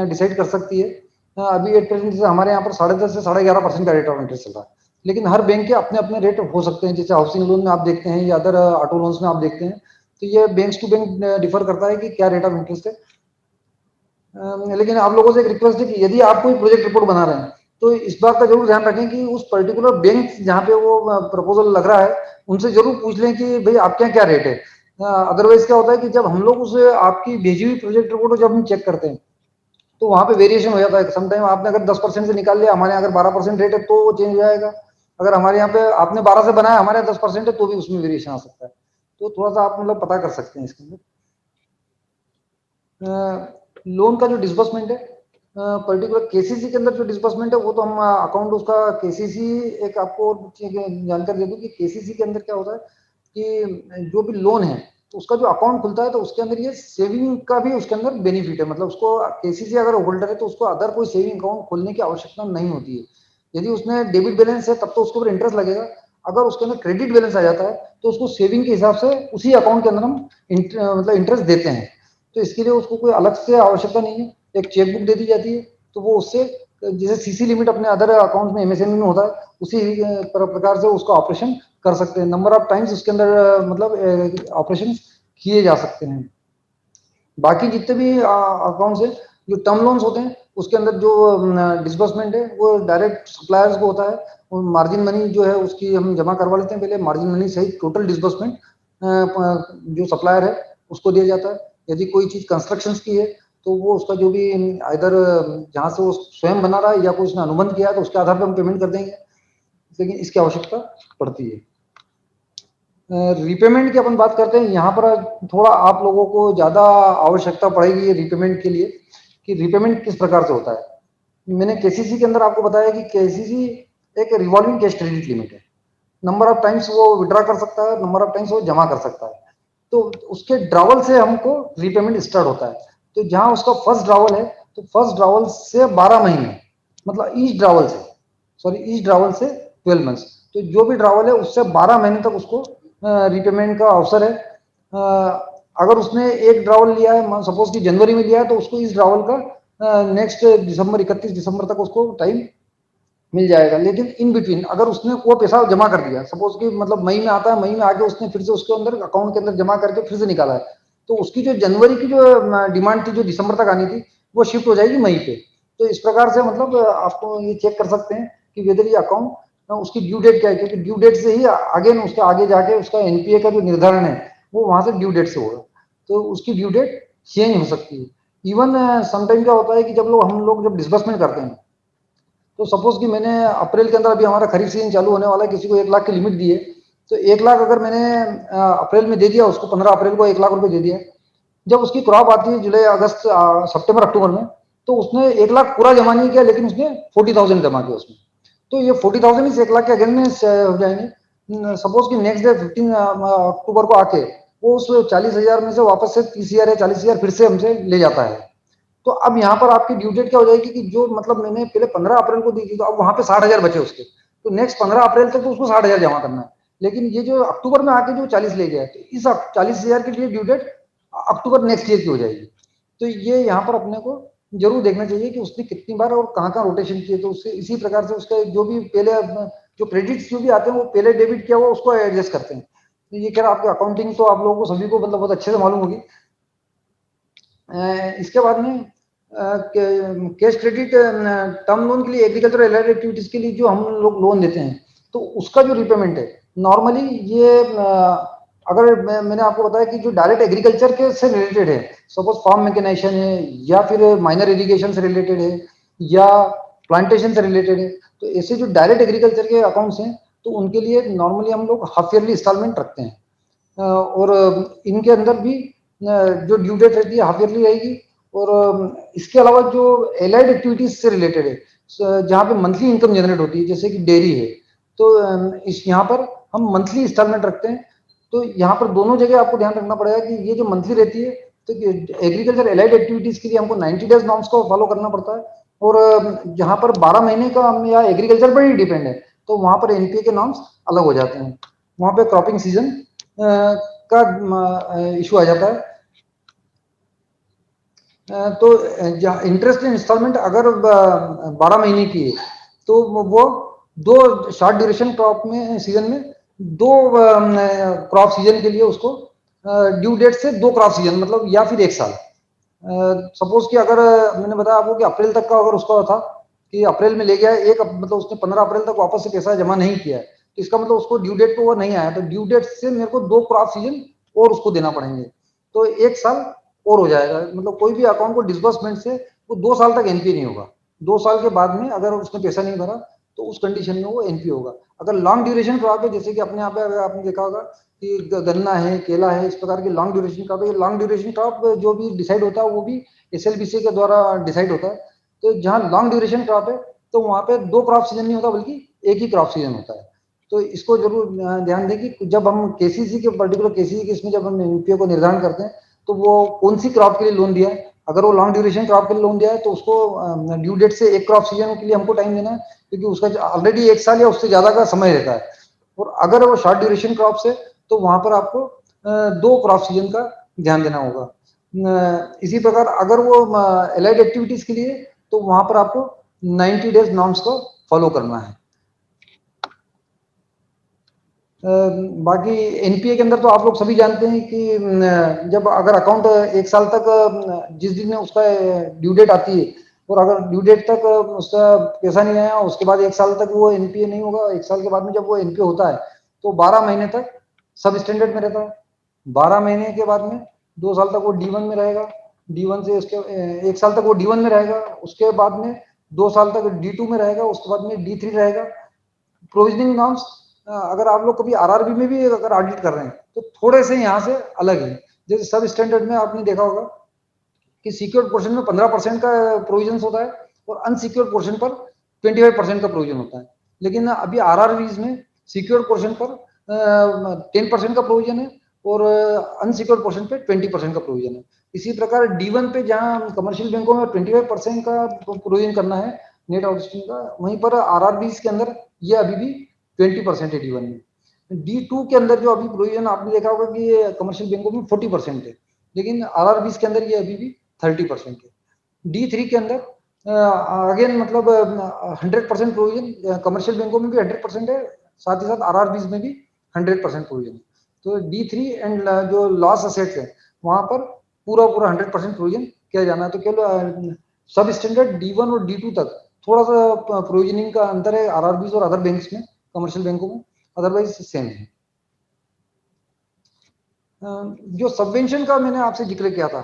डिसाइड कर सकती है। अभी एट प्रेजेंट हमारे यहाँ पर 10.5 से 11.5% का रेट ऑफ इंटरेस्ट चल रहा है। लेकिन हर बैंक के अपने अपने रेट हो सकते हैं, जैसे हाउसिंग लोन में आप देखते हैं या अदर ऑटो लोन्स में आप देखते हैं। तो ये बैंक टू बैंक डिफर करता है कि क्या रेट ऑफ इंटरेस्ट है। लेकिन आप लोगों से एक रिक्वेस्ट है कि यदि आप कोई प्रोजेक्ट रिपोर्ट बना रहे हैं तो इस बात का जरूर ध्यान रखें कि उस पर्टिकुलर बैंक जहाँ पे वो प्रपोजल लग रहा है उनसे जरूर पूछ लें कि भाई आपके यहाँ क्या रेट है। अदरवाइज क्या होता है कि जब हम लोग उस आपकी भेजी हुई प्रोजेक्ट रिपोर्ट को जब हम चेक करते हैं तो वहां पे वेरिएशन हो जाता है। समटाइम आपने अगर 10% से निकाल लिया, हमारे यहाँ अगर 12% रेट है तो वो चेंज हो जाएगा। अगर हमारे यहाँ पे आपने 12 से बनाया, हमारे यहाँ 10% है तो भी उसमें वेरिएशन आ सकता है। तो थोड़ा सा आप मतलब पता कर सकते हैं इसके अंदर। लोन का जो डिसबर्समेंट है, पर्टिकुलर केसीसी के अंदर जो डिसबर्समेंट है वो तो हम अकाउंट उसका केसीसी, एक आपको जानकारी दे दूं कि केसीसी के अंदर क्या होता है कि जो भी लोन है तो उसका जो अकाउंट खुलता है तो उसके अंदर ये सेविंग का भी उसके अंदर बेनिफिट है, मतलब उसको केसीसी अगर होल्डर है तो उसको अदर कोई सेविंग अकाउंट खोलने की आवश्यकता नहीं होती है। यदि उसमें डेबिट बैलेंस है तब तो उसके ऊपर इंटरेस्ट लगेगा, अगर उसके अंदर क्रेडिट बैलेंस आ जाता है तो उसको सेविंग के हिसाब से उसी अकाउंट के अंदर हम मतलब इंटरेस्ट देते हैं। तो इसके लिए उसको कोई अलग से आवश्यकता नहीं है, एक चेकबुक दे दी जाती है तो वो उससे जैसे सीसी लिमिट अपने अदर अकाउंट्स में एमएसएमई में होता है उसी प्रकार से उसका ऑपरेशन कर सकते हैं। नंबर ऑफ टाइम्स उसके अंदर मतलब ऑपरेशन किए जा सकते हैं। बाकी जितने भी अकाउंट्स हैं, जो टर्म लोन्स होते हैं उसके अंदर जो डिसबर्समेंट है वो डायरेक्ट सप्लायर्स को होता है, और मार्जिन मनी जो है उसकी हम जमा करवा लेते हैं पहले, मार्जिन मनी सहित टोटल डिसबर्समेंट जो सप्लायर है उसको दिया जाता है। यदि कोई चीज कंस्ट्रक्शंस की है तो वो उसका जो भी इधर जहाँ से वो स्वयं बना रहा है या कोई उसने अनुबंध किया है तो उसके आधार पर हम पेमेंट कर देंगे, लेकिन इसकी आवश्यकता पड़ती है। रिपेमेंट की अपन बात करते हैं, यहाँ पर थोड़ा आप लोगों को ज़्यादा आवश्यकता पड़ेगी रिपेमेंट के लिए कि रिपेमेंट किस प्रकार से होता है। मैंने केसीसी के अंदर आपको बताया कि केसीसी एक रिवॉल्विंग कैश क्रेडिट लिमिट है, नंबर ऑफ टाइम्स वो विड्रॉ कर सकता है, नंबर ऑफ टाइम्स वो जमा कर सकता है। तो उसके ड्रावल से हमको रिपेमेंट स्टार्ट होता है। तो जहाँ उसका फर्स्ट ड्रावल है तो फर्स्ट ड्रावल से 12 महीने, मतलब ईच ड्रावल से, सॉरी ईच ड्रावल से 12 मंथ्स, तो जो भी ड्रावल है उससे 12 महीने तक उसको रिपेमेंट का अवसर है। अगर उसने एक ड्रावल लिया है, सपोज कि जनवरी में लिया है, तो उसको इस ड्रावल का नेक्स्ट दिसंबर 31 दिसंबर तक उसको टाइम मिल जाएगा। लेकिन इन बिटवीन अगर उसने वो पैसा जमा कर दिया, सपोज कि मतलब मई में आता है, मई में आके उसने फिर से उसके अंदर अकाउंट के अंदर जमा करके फिर से निकाला है, तो उसकी जो जनवरी की जो डिमांड थी जो दिसंबर तक आनी थी वो शिफ्ट हो जाएगी मई पे। तो इस प्रकार से मतलब आपको ये चेक कर सकते हैं कि वेदर ये अकाउंट उसकी ड्यू डेट क्या है, क्योंकि ड्यू डेट से ही अगेन उसके आगे जाके उसका एनपीए का जो निर्धारण है वो वहां से ड्यू डेट से होगा, तो उसकी ड्यू डेट चेंज हो सकती है। इवन समटाइम क्या होता है कि जब हम लोग जब डिस्बर्समेंट करते हैं, तो सपोज कि मैंने अप्रैल के अंदर, अभी हमारा खरीफ सीजन चालू होने वाला है, किसी को 1 लाख की लिमिट दी है, तो 1 लाख अगर मैंने अप्रैल में दे दिया उसको, 15 अप्रैल को 1 लाख रुपए दे दिया, जब उसकी क्रॉप आती है जुलाई अगस्त सितंबर अक्टूबर में, तो उसने 1 लाख पूरा जमा नहीं किया लेकिन उसने 40,000 जमा किया उसमें, तो ये 40,000 इस 1 लाख के अगेंस्ट में हो जाएंगे। सपोज कि नेक्स्ट डे 15 अक्टूबर को आके वो उस 40,000 में से वापस से 30,000 या 40,000 फिर से हमसे ले जाता है, तो अब यहाँ पर आपकी ड्यू डेट क्या हो जाएगी कि जो मतलब मैंने पहले 15 अप्रैल को दी थी, तो अब वहां पे 60,000 बचे उसके, तो नेक्स्ट 15 अप्रैल तक तो उसको 60,000 जमा करना है। लेकिन ये जो अक्टूबर में आके जो 40 ले गया है, तो इस 40,000 के लिए due date October next year की हो जाएगी। तो ये यहाँ पर अपने को जरूर देखना चाहिए कि उसने कितनी बार और कहाँ कहाँ रोटेशन किए, तो उससे इसी प्रकार से उसका जो भी पहले जो क्रेडिट्स जो भी आते हैं वो पहले डेबिट किया हुआ उसको एडजस्ट करते हैं। तो ये कह रहा आपकी अकाउंटिंग तो आप लोगों को सभी को मतलब बहुत अच्छे से मालूम होगी। इसके बाद में कैश क्रेडिट टर्म लोन के लिए, एग्रीकल्चर रिलेटेड एक्टिविटीज के लिए जो हम लोग लोन देते हैं, तो उसका जो रिपेमेंट है नॉर्मली ये अगर मैंने आपको बताया कि जो डायरेक्ट एग्रीकल्चर के से रिलेटेड है, सपोज फार्म मैकेनाइजेशन है या फिर माइनर इरिगेशन से रिलेटेड है या प्लांटेशन से रिलेटेड है, तो ऐसे जो डायरेक्ट एग्रीकल्चर के अकाउंट्स हैं तो उनके लिए नॉर्मली हम लोग हाफ ईयरली इंस्टॉलमेंट रखते हैं। और इनके अंदर भी जो ड्यू डेट रहती है हाफ ईयरली रहेगी। और इसके अलावा जो एलाइड एक्टिविटीज से रिलेटेड है, जहाँ पे मंथली इनकम जनरेट होती है, जैसे कि डेयरी है, तो इस यहाँ पर हम मंथली इंस्टॉलमेंट रखते हैं। तो यहाँ पर दोनों जगह आपको ध्यान रखना पड़ेगा कि ये जो मंथली रहती है, तो एग्रीकल्चर एलाइड एक्टिविटीज के लिए हमको 90 डेज नॉर्म्स को फॉलो करना पड़ता है। और जहाँ पर 12 महीने का हम या एग्रीकल्चर पर ही डिपेंड है, तो वहाँ पर एनपीए के नॉर्म्स अलग हो जाते हैं, वहाँ पे क्रॉपिंग सीजन का इशू आ जाता है। तो इंटरेस्ट इंस्टॉलमेंट अगर 12 महीने की है तो वो दो शॉर्ट ड्यूरेशन क्रॉप में सीजन में दो क्रॉप सीजन के लिए उसको ड्यू डेट से 2 क्रॉप सीजन मतलब या फिर 1 साल। सपोज कि अगर मैंने बताया आपको कि अप्रैल तक का अगर उसका था कि अप्रैल में ले गया एक, मतलब उसने 15 अप्रैल तक वापस से पैसा जमा नहीं किया है, तो इसका मतलब उसको ड्यू डेट पे वो नहीं आया, तो ड्यू डेट से मेरे को 2 क्रॉप सीजन और उसको देना पड़ेंगे, तो 1 साल और हो जाएगा। मतलब कोई भी अकाउंट को डिसबर्समेंट से वो 2 साल तक एनपी नहीं होगा, 2 साल के बाद में अगर उसने पैसा नहीं भरा तो उस कंडीशन में वो एनपी होगा। अगर लॉन्ग ड्यूरेशन क्रॉप है, जैसे कि अपने यहाँ पे अगर आपने देखा होगा कि गन्ना है, केला है, इस प्रकार के लॉन्ग ड्यूरेशन क्रॉप है, लॉन्ग ड्यूरेशन क्रॉप जो भी डिसाइड होता है वो भी एसएलबीसी के द्वारा डिसाइड होता है। तो जहाँ लॉन्ग ड्यूरेशन क्रॉप है तो वहाँ पे 2 क्रॉप सीजन नहीं होता बल्कि एक ही क्रॉप सीजन होता है। तो इसको जरूर ध्यान दें कि जब हम केसीसी के पर्टिकुलर केसीसी के इसमें जब हम एनपीए को निर्धारण करते हैं तो वो कौन सी क्रॉप के लिए लोन दिया है। अगर वो लॉन्ग ड्यूरेशन क्रॉप के लिए लोन दिया है तो उसको ड्यू डेट से एक क्रॉप सीजन के लिए हमको टाइम देना है, क्योंकि उसका ऑलरेडी 1 साल या उससे ज्यादा का समय रहता है। और अगर वो शॉर्ट ड्यूरेशन क्रॉप से तो वहां पर आपको 2 क्रॉप सीजन का ध्यान देना होगा। इसी प्रकार अगर वो एलाइड एक्टिविटीज के लिए तो वहां पर आपको 90 डेज नॉर्म्स को फॉलो करना है। बाकी एनपीए के अंदर तो आप लोग सभी जानते हैं कि जब अगर अकाउंट 1 साल तक जिस दिन उसका ड्यू डेट आती है और अगर ड्यू डेट तक उसका पैसा नहीं आया उसके बाद 1 साल तक वो एनपीए नहीं होगा। 1 साल के बाद में जब वो एनपीए होता है तो 12 महीने तक सब स्टैंडर्ड में रहता है। 12 महीने के बाद में 2 साल तक वो D1 में रहेगा। D1 से उसके 1 साल तक वो D1 में रहेगा। उसके बाद में 2 साल तक D2 में रहेगा। उसके बाद में D3 रहेगा। प्रोविजनिंग नॉर्म्स अगर आप लोग कभी आरआरबी में भी अगर ऑडिट कर रहे हैं तो थोड़े से यहाँ से अलग है। जैसे सब स्टैंडर्ड में आपने देखा होगा कि सिक्योर्ड पोर्शन में 15% का प्रोविजन होता है और अनसिक्योर्ड पोर्शन पर 25% का प्रोविजन होता है। लेकिन अभी आरआरबीज में सिक्योर्ड पोर्शन पर 10% का प्रोविजन है और अनसिक्योर्ड पोर्शन पे 20% का प्रोविजन है। इसी प्रकार D1 पे जहाँ कमर्शियल बैंकों में 25% का प्रोविजन करना है नेट आउटस्टैंडिंग का, वहीं पर आरआरबीज के अंदर ये अभी भी 20% है D1 में। D2 के अंदर जो अभी प्रोविजन आपने देखा होगा कि ये कमर्शियल बैंकों में 40% है, लेकिन आरआरबीज के अंदर ये अभी भी 30% है। D3 के अंदर अगेन मतलब 100% प्रोविजन कमर्शियल बैंकों में भी 100% है, साथ ही साथ आरआरबीज में भी 100% प्रोविजन है। तो D3 एंड जो लॉस असेट्स है वहां पर पूरा 100% प्रोविजन किया जाना है। तो केवल सब स्टैंडर्ड D1 और D2 तक थोड़ा सा प्रोविजनिंग का अंतर है आरआरबीज और अदर बैंक्स में, कमर्शियल बैंकों में, अदरवाइज सेम है। जो सबवेंशन का मैंने आपसे जिक्र किया था,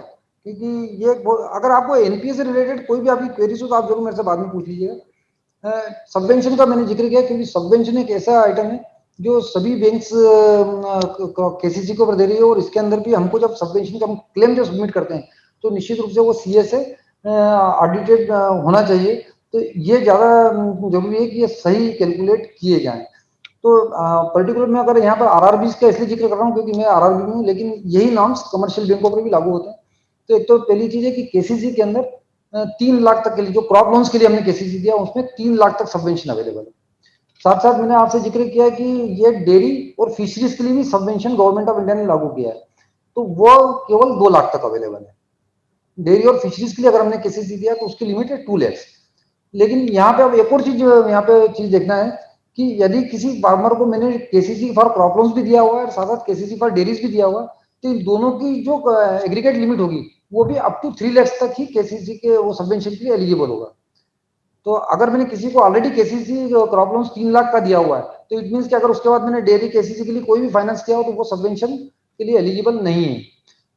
क्योंकि ये अगर आपको एनपीए से रिलेटेड कोई भी आपकी क्वेरीज हो तो आप जरूर मेरे से बाद में पूछ लीजिएगा। सबवेंशन का मैंने जिक्र किया क्योंकि सबवेंशन एक ऐसा आइटम है जो सभी बैंक्स केसीसी को दे रही है और इसके अंदर भी हमको जब सबवेंशन का हम क्लेम जब सबमिट करते हैं तो निश्चित रूप से वो सीए से ऑडिटेड होना चाहिए। तो ये ज्यादा जरूरी है कि ये सही कैलकुलेट किए जाएं। तो पर्टिकुलर मैं अगर यहाँ पर आरआरबीज का इसलिए जिक्र कर रहा हूँ क्योंकि मैं आरआरबी में हूँ, लेकिन यही नॉर्म्स कमर्शियल बैंकों पर भी लागू होते हैं। तो एक तो पहली चीज है कि केसीसी के अंदर 3 लाख तक के लिए जो क्रॉप लोन्स के लिए हमने केसीसी दिया उसमें 3 लाख तक सबवेंशन अवेलेबल है। साथ साथ मैंने आपसे जिक्र किया कि ये डेयरी और फिशरीज के लिए भी सबवेंशन गवर्नमेंट ऑफ इंडिया ने लागू किया है, तो वो केवल 2 लाख तक अवेलेबल है। डेयरी और फिशरीज के लिए अगर हमने केसीसी दिया तो उसकी लिमिट है 2 लाख। लेकिन यहाँ पे अब एक और चीज यहाँ पे चीज देखना है कि यदि किसी फार्मर को मैंने केसीसी फॉर क्रॉप लोन्स भी दिया हुआ है और साथ साथ केसीसी फॉर डेयरीज भी दिया हुआ है, तो इन दोनों की जो एग्रीगेट लिमिट होगी वो भी अप टू 3 लाख तक ही केसीसी के वो सबवेंशन के लिए एलिजिबल होगा। तो अगर मैंने किसी को already KCC crop loans 3 lakh का दिया हुआ है तो इट मीन कि अगर उसके बाद मैंने डेयरी केसीसी के लिए कोई भी फाइनेंस किया हो तो वो सबवेंशन के लिए एलिजिबल नहीं है।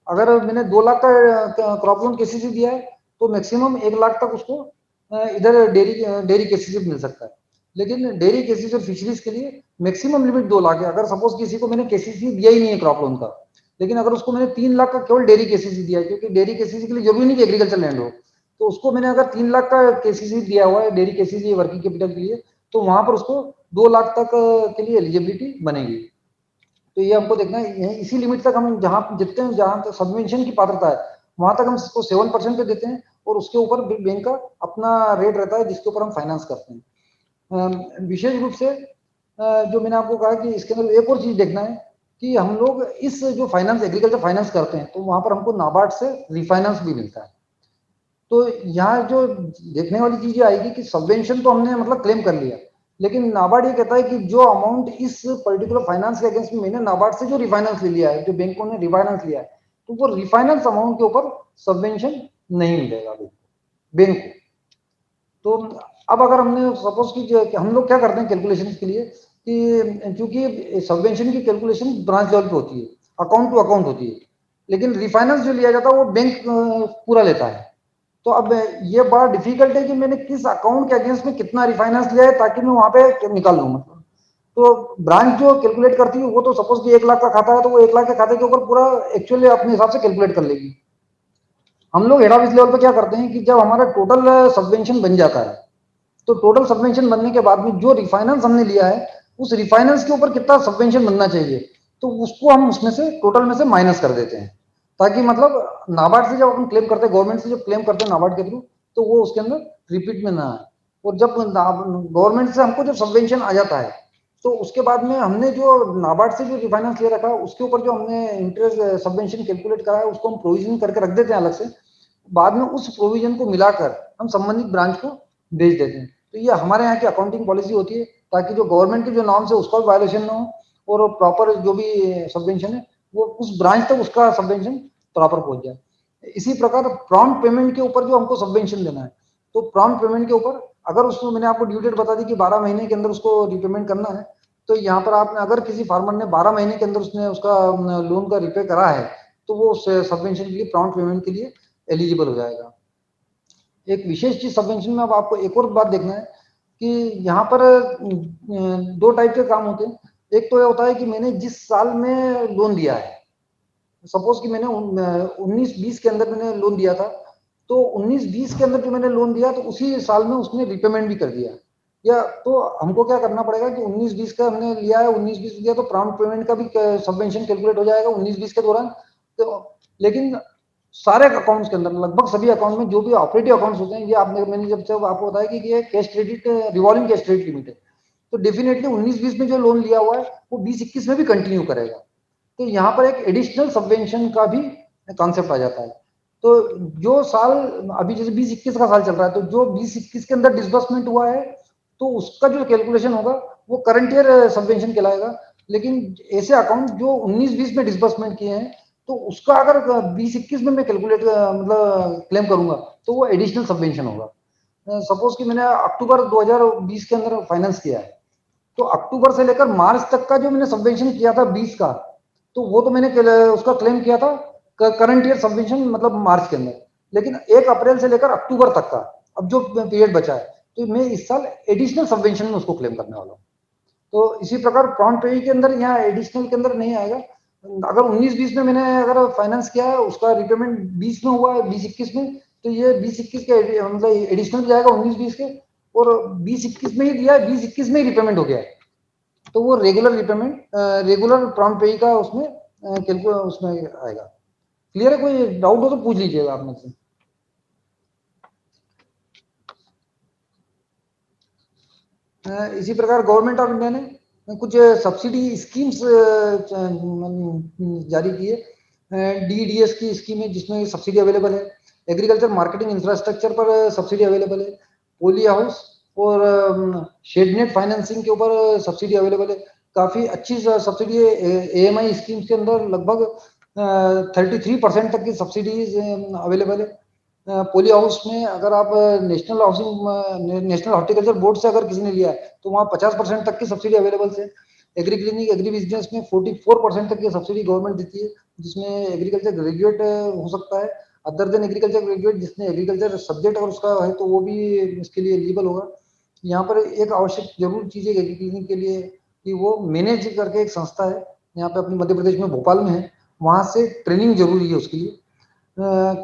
अगर मैंने 2 लाख का क्रॉप लोन केसीसी दिया है तो मैक्सिमम 1 लाख तक उसको इधर डेयरी केसीसी मिल सकता है। लेकिन डेयरी केसीसी और फिशरीज के लिए मैक्सिमम लिमिट 2 लाख है। अगर सपोज किसी को मैंने केसीसी दिया ही नहीं है क्रॉप लोन का, लेकिन अगर उसको मैंने 3 लाख का केवल डेयरी केसीसी दिया है, क्योंकि डेयरी केसीसी के लिए जरूरी नहीं कि एग्रीकल्चर लैंड हो, तो उसको मैंने अगर 3 लाख का केसीसी दिया हुआ है डेयरी केसीसी वर्किंग कैपिटल के लिए, तो वहां पर उसको 2 लाख तक के लिए एलिजिबिलिटी बनेगी। तो ये हमको देखना है, इसी लिमिट तक हम जहां जितने जहां तक सबवेंशन की पात्रता है वहां तक हम इसको 7% पे देते हैं और उसके ऊपर बैंक का अपना रेट रहता है जिसके ऊपर हम फाइनेंस करते हैं। विशेष रूप से जो मैंने आपको कहा कि इसके अंदर एक और चीज देखना है कि हम लोग इस जो फाइनेंस एग्रीकल्चर फाइनेंस करते हैं तो वहां पर हमको नाबार्ड से रिफाइनेंस भी मिलता है। तो यहाँ जो देखने वाली चीज आएगी कि सबवेंशन तो हमने मतलब क्लेम कर लिया, लेकिन नाबार्ड ये कहता है कि जो अमाउंट इस पर्टिकुलर फाइनेंस के अगेंस्ट में मैंने नाबार्ड से जो रिफाइनेंस ले लिया है, जो बैंकों ने रिफाइनेंस लिया है, तो वो रिफाइनेंस अमाउंट के ऊपर सबवेंशन नहीं मिलेगा बैंक को। तो अब अगर हमने सपोज की हम लोग क्या करते हैं कैलकुलेशन के लिए कि चूंकि सबवेंशन की कैलकुलेशन ब्रांच लेवल पे होती है, अकाउंट टू अकाउंट होती है, लेकिन रिफाइनेंस जो लिया जाता है वो बैंक पूरा लेता है। तो अब ये बड़ा डिफिकल्ट है कि मैंने किस अकाउंट के अगेंस्ट में कितना रिफाइनेंस लिया है ताकि मैं वहां पे निकाल लूं। मतलब तो ब्रांच जो कैलकुलेट करती है वो तो सपोज कि 1 लाख का खाता है तो वो 1 लाख के खाते के ऊपर पूरा एक्चुअली अपने हिसाब से कैलकुलेट कर लेगी। हम लोग हेड ऑफिस लेवल पे क्या करते हैं कि जब हमारा टोटल सबवेंशन बन जाता है तो टोटल सबवेंशन बनने के बाद में जो रिफाइनेंस हमने लिया है उस रिफाइनेंस के ऊपर कितना सबवेंशन बनना चाहिए, तो उसको हम उसमें से टोटल में से माइनस कर देते हैं, ताकि मतलब नाबार्ड से जब अपन क्लेम करते हैं, गवर्नमेंट से जब क्लेम करते हैं नाबार्ड के थ्रू, तो वो उसके अंदर रिपीट में ना आए। और जब गवर्नमेंट से हमको जब सबवेंशन आ जाता है, तो उसके बाद में हमने जो नाबार्ड से जो रिफाइनेंस ले रखा है, उसके ऊपर जो हमने इंटरेस्ट सबवेंशन कैलकुलेट करा है, उसको हम प्रोविजन करके रख देते हैं अलग से। बाद में उस प्रोविजन को मिलाकर हम संबंधित ब्रांच को भेज देते हैं। तो ये हमारे यहाँ की अकाउंटिंग पॉलिसी होती है, ताकि जो गवर्नमेंट के जो नॉर्म्स है उसका भी वायलेशन ना हो, और प्रॉपर जो भी सबवेंशन है वो उस ब्रांच तक उसका सबवेंशन प्रॉपर पहुंच जाए। इसी प्रकार प्रॉम्प्ट पेमेंट के ऊपर जो हमको सबवेंशन देना है, तो प्रॉम्प्ट पेमेंट के ऊपर अगर उसको मैंने आपको ड्यू डेट बता दी कि 12 महीने के अंदर उसको रिपेमेंट करना है, तो यहाँ पर आपने अगर किसी फार्मर ने 12 महीने के अंदर उसने उसका लोन का रिपे करा है, तो वो सबवेंशन के लिए प्रॉम्प्ट पेमेंट के लिए एलिजिबल हो जाएगा। एक विशेष चीज सबवेंशन में अब आपको एक और बात देखना है कि यहाँ पर दो टाइप के काम होते हैं। एक तो ये होता है कि मैंने जिस साल में लोन दिया है, सपोज कि मैंने 19-20 के अंदर मैंने लोन दिया था, तो 19-20 के अंदर जो मैंने लोन दिया तो उसी साल में उसने रिपेमेंट भी कर दिया, या तो हमको क्या करना पड़ेगा कि 19-20 का हमने लिया है, 19-20 दिया तो प्रॉम्प्ट पेमेंट का भी सबवेंशन कैलकुलेट हो जाएगा 19-20 के दौरान। तो लेकिन सारे अकाउंट्स के अंदर, लगभग सभी अकाउंट में जो भी ऑपरेटिव अकाउंट्स होते हैं, ये आपने मैंने जब आपको बताया कि ये cash credit revolving cash credit limit है, तो डेफिनेटली 19-20 में जो लोन लिया हुआ है वो 20-21 में भी कंटिन्यू करेगा। तो यहाँ पर एक एडिशनल सबवेंशन का भी कॉन्सेप्ट आ जाता है। तो जो साल अभी जैसे 20-21 का साल चल रहा है, तो जो 20-21 के अंदर डिसबर्समेंट हुआ है, तो उसका जो कैलकुलेशन होगा वो करंट ईयर सबवेंशन कहलाएगा। लेकिन ऐसे अकाउंट जो 19-20 में डिसबर्समेंट किए हैं, तो उसका अगर 20-21 में मैं कैलकुलेट मतलब क्लेम करूंगा, तो वो एडिशनल सबवेंशन होगा। सपोज कि मैंने अक्टूबर 2020 के अंदर फाइनेंस किया है, तो अक्टूबर से लेकर मार्च तक का जो मैंने सबवेंशन किया था 20 का, तो वो तो मैंने उसका क्लेम किया था करंट ईयर सबवेंशन मतलब मार्च के अंदर। लेकिन 1 अप्रैल से लेकर अक्टूबर तक का अब जो पीरियड बचा है, तो मैं इस साल एडिशनल सबवेंशन में उसको क्लेम करने वाला हूँ। तो इसी प्रकार प्रॉम्प्ट पे के अंदर यहाँ एडिशनल के अंदर नहीं आएगा। अगर 19-20 में मैंने अगर फाइनेंस किया है, उसका रिपेमेंट 20 में हुआ है, 20-21 में, तो ये 20-21 के मतलब एडिशनल जाएगा 19-20 के, और 20-21 में ही दिया है, 20-21 में ही रिपेमेंट हो गया है, तो वो रेगुलर रिपेमेंट रेगुलर प्रॉम्प्ट पे का उसमें कैलकुलेट उसमें आएगा। क्लियर है? कोई डाउट हो तो पूछ लीजिएगा आप मुझसे। इसी प्रकार गवर्नमेंट ऑफ इंडिया ने कुछ सब्सिडी स्कीम्स जारी की है। DDS की स्कीम है जिसमें सब्सिडी अवेलेबल है। एग्रीकल्चर मार्केटिंग इंफ्रास्ट्रक्चर पर सब्सिडी अवेलेबल है। पोली हाउस और शेडनेट फाइनेंसिंग के ऊपर सब्सिडी अवेलेबल है। काफी अच्छी सब्सिडी है। AMI स्कीम्स के अंदर लगभग 33% तक की सब्सिडीज अवेलेबल है। पोली हाउस में अगर आप नेशनल हॉर्टिकल्चर बोर्ड से अगर किसी ने लिया है, तो वहाँ 50% तक की सब्सिडी अवेलेबल है। एग्री क्लिनिक एग्री बिजनेस में 44% तक की सब्सिडी गवर्नमेंट देती है, जिसमें एग्रीकल्चर ग्रेजुएट हो सकता है। अदर देन एग्रीकल्चर ग्रेजुएट जिसने एग्रीकल्चर सब्जेक्ट अगर उसका है, तो वो भी इसके लिए एलिजिबल होगा। यहाँ पर एक आवश्यक जरूर चीज है एग्री क्लिनिक के लिए कि वो मैनेज करके एक संस्था है, यहाँ पे अपने मध्य प्रदेश में भोपाल में है, वहाँ से ट्रेनिंग जरूरी है उसके लिए।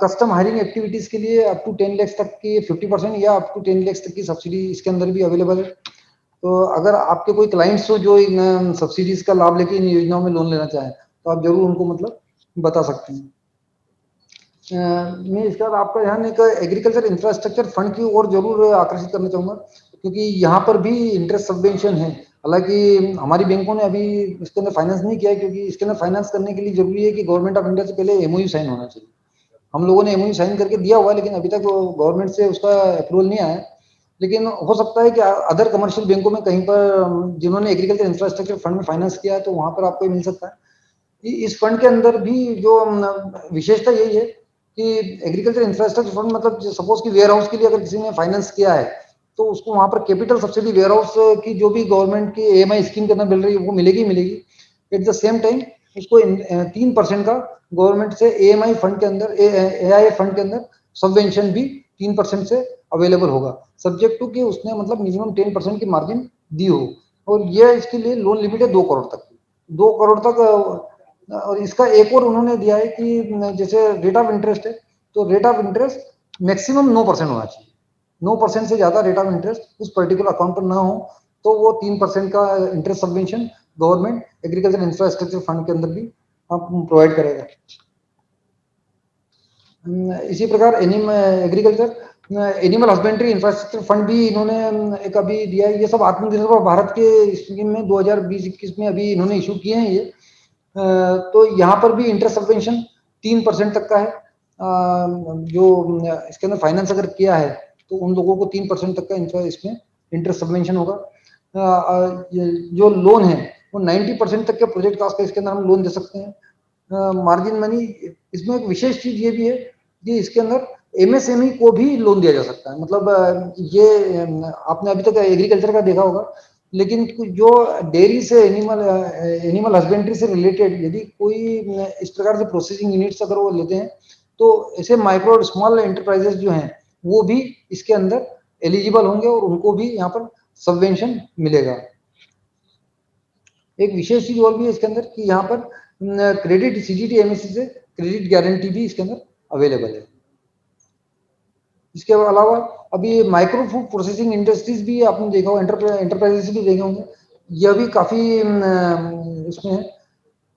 कस्टम हायरिंग एक्टिविटीज के लिए अप टू 10 लाख तक की 50% या अप टू 10 लाख तक की सब्सिडी इसके अंदर भी अवेलेबल है। तो अगर आपके कोई क्लाइंट्स हो जो इन सब्सिडीज का लाभ लेके इन योजनाओं में लोन लेना चाहें, तो आप जरूर उनको मतलब बता सकते हैं। मैं इसके बाद आपका ध्यान एक एग्रीकल्चर इंफ्रास्ट्रक्चर फंड की ओर जरूर आकर्षित करना चाहूंगा, क्योंकि यहाँ पर भी इंटरेस्ट सबवेंशन है। हालांकि हमारी बैंकों ने अभी इसके अंदर फाइनेंस नहीं किया है, क्योंकि इसके अंदर फाइनेंस करने के लिए जरूरी है कि गवर्नमेंट ऑफ इंडिया से पहले MOU साइन होना चाहिए। हम लोगों ने MOU साइन करके दिया हुआ है, लेकिन अभी तक गवर्नमेंट से उसका अप्रूवल नहीं आया। लेकिन हो सकता है कि अदर कमर्शियल बैंकों में कहीं पर जिन्होंने एग्रीकल्चर इंफ्रास्ट्रक्चर फंड में फाइनेंस किया है, तो वहां पर आपको मिल सकता है। इस फंड के अंदर भी जो विशेषता यही है कि एग्रीकल्चर इंफ्रास्ट्रक्चर फंड मतलब सपोज कि वेयर हाउस के लिए अगर किसी ने फाइनेंस किया है, तो उसको वहां पर कैपिटल सब्सिडी वेयर हाउस की जो भी गवर्नमेंट की AMI स्कीम के अंदर मिल रही है वो मिलेगी मिलेगी। एट द सेम टाइम उसको 3% का गवर्नमेंट से AMI फंड के अंदर AIF फंड के अंदर सबवेंशन भी 3% से अवेलेबल होगा, सब्जेक्ट टू कि उसने मतलब मिनिमम 10% की मार्जिन दी हो। और ये इसके लिए लोन लिमिट है 2 करोड़ तक, 2 करोड़ तक। और इसका एक और उन्होंने दिया है कि जैसे रेट ऑफ इंटरेस्ट है, तो रेट ऑफ इंटरेस्ट मैक्सिमम 9% होना चाहिए। 9% से ज्यादा रेट ऑफ इंटरेस्ट उस पर्टिकुलर अकाउंट पर ना हो, तो वो 3% का interest subvention government agriculture infrastructure fund के अंदर भी आप प्रोवाइड करेगा। इसी प्रकार agriculture animal husbandry infrastructure fund भी इन्होंने एक अभी दिया है। ये सब आत्मनिर्भर भारत के स्कीम में 2020-21 में अभी इन्होंने इशू किए हैं ये। तो यहाँ पर भी इंटरेस्ट सबवेंशन 3% तक का है। जो इसके अंदर फाइनेंस अगर किया है तो उन लोगों को 3% तक का इसमें इंटरेस्ट सबवेंशन होगा। जो लोन है वो 90% तक के प्रोजेक्ट कॉस्ट का इसके अंदर हम लोन दे सकते हैं। मार्जिन मनी इसमें एक विशेष चीज ये भी है कि इसके अंदर एमएसएमई को भी लोन दिया जा सकता है। मतलब ये आपने अभी तक एग्रीकल्चर का देखा होगा, लेकिन जो डेयरी से एनिमल हस्बेंड्री से रिलेटेड यदि कोई इस प्रकार से प्रोसेसिंग यूनिट्स अगर वो लेते हैं तो ऐसे माइक्रो और स्मॉल एंटरप्राइजेस जो हैं वो भी इसके अंदर एलिजिबल होंगे और उनको भी यहाँ पर सबवेंशन मिलेगा। एक विशेष चीज और भी है इसके अंदर कि यहाँ पर क्रेडिट सीजीटी एमएससी से क्रेडिट गारंटी भी इसके अंदर अवेलेबल है। इसके अलावा अभी माइक्रो फूड प्रोसेसिंग इंडस्ट्रीज भी आपने देखा होगा, एंटरप्राइजेस भी देखे होंगे, यह भी काफी इसमें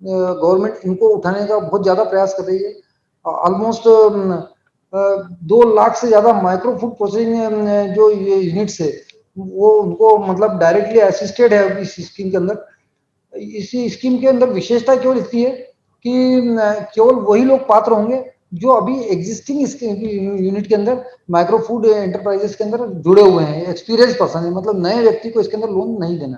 गवर्नमेंट इनको उठाने का बहुत ज्यादा प्रयास कर रही है। ऑलमोस्ट 2 लाख से ज्यादा माइक्रो फूड प्रोसेसिंग जो यूनिट्स है वो उनको मतलब डायरेक्टली असिस्टेड है इस स्कीम के अंदर। इसी स्कीम के अंदर विशेषता केवल इतनी है कि केवल वही लोग पात्र होंगे जो अभी एग्जिस्टिंग यूनिट के अंदर माइक्रो फूड एंटरप्राइजेस के अंदर जुड़े हुए हैं, एक्सपीरियंस पर्सन है, मतलब नए व्यक्ति को इसके अंदर लोन नहीं देना।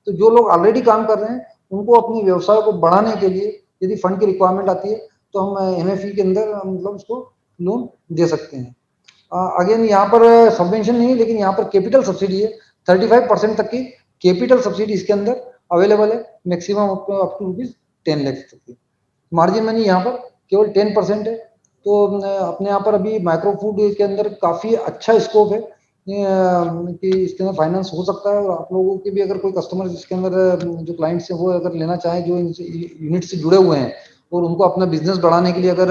तो जो लोग ऑलरेडी काम कर रहे हैं उनको अपने व्यवसाय को बढ़ाने के लिए यदि फंड की रिक्वायरमेंट आती है तो हम एमएफई के अंदर मतलब उसको लोन दे सकते हैं। अगेन यहाँ पर सबवेंशन नहीं, लेकिन यहाँ पर कैपिटल सब्सिडी है। 35% तक की कैपिटल सब्सिडी इसके अंदर अवेलेबल है, मैक्सिमम अप टू ₹10 लाख तक की। मार्जिन मनी यहाँ पर केवल 10% है। तो अपने यहाँ पर अभी माइक्रो फूड के अंदर काफी अच्छा स्कोप है कि इसके अंदर फाइनेंस हो सकता है। और आप लोगों के भी अगर कोई कस्टमर इसके अंदर जो क्लाइंट्स हैं वो अगर लेना चाहे जो यूनिट से जुड़े हुए हैं और उनको अपना बिजनेस बढ़ाने के लिए अगर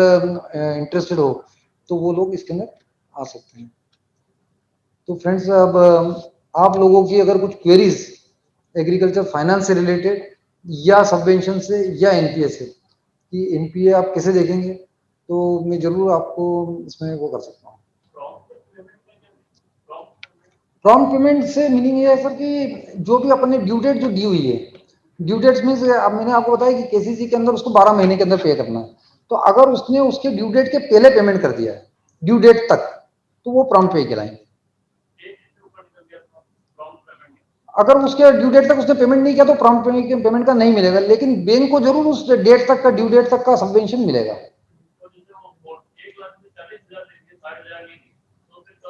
इंटरेस्टेड हो तो वो लोग इसके अंदर आ सकते हैं। तो फ्रेंड्स, अब आप लोगों की अगर कुछ क्वेरीज एग्रीकल्चर फाइनेंस से रिलेटेड या सबवेंशन से या एनपीए से, कि एनपीए आप कैसे देखेंगे, तो मैं जरूर आपको इसमें वो कर सकता हूँ। प्रॉम्प्ट पेमेंट से मीनिंग ये है सर कि जो भी अपने ड्यू डेट जो दी हुई है, ड्यू डेट्स मीन्स अब मैंने आपको बताया कि केसीसी के अंदर उसको 12 महीने के अंदर पे करना है। तो अगर उसने उसके ड्यू डेट के पहले पेमेंट कर दिया है ड्यू डेट तक तो वो प्रॉम्प्ट पे कहलाएंगे। अगर उसके ड्यू डेट तक उसने पेमेंट नहीं किया तो प्रॉम्प्ट पेमेंट का नहीं मिलेगा, लेकिन बैंक को जरूर उस डेट तक का ड्यू डेट तक का सबवेंशन मिलेगा।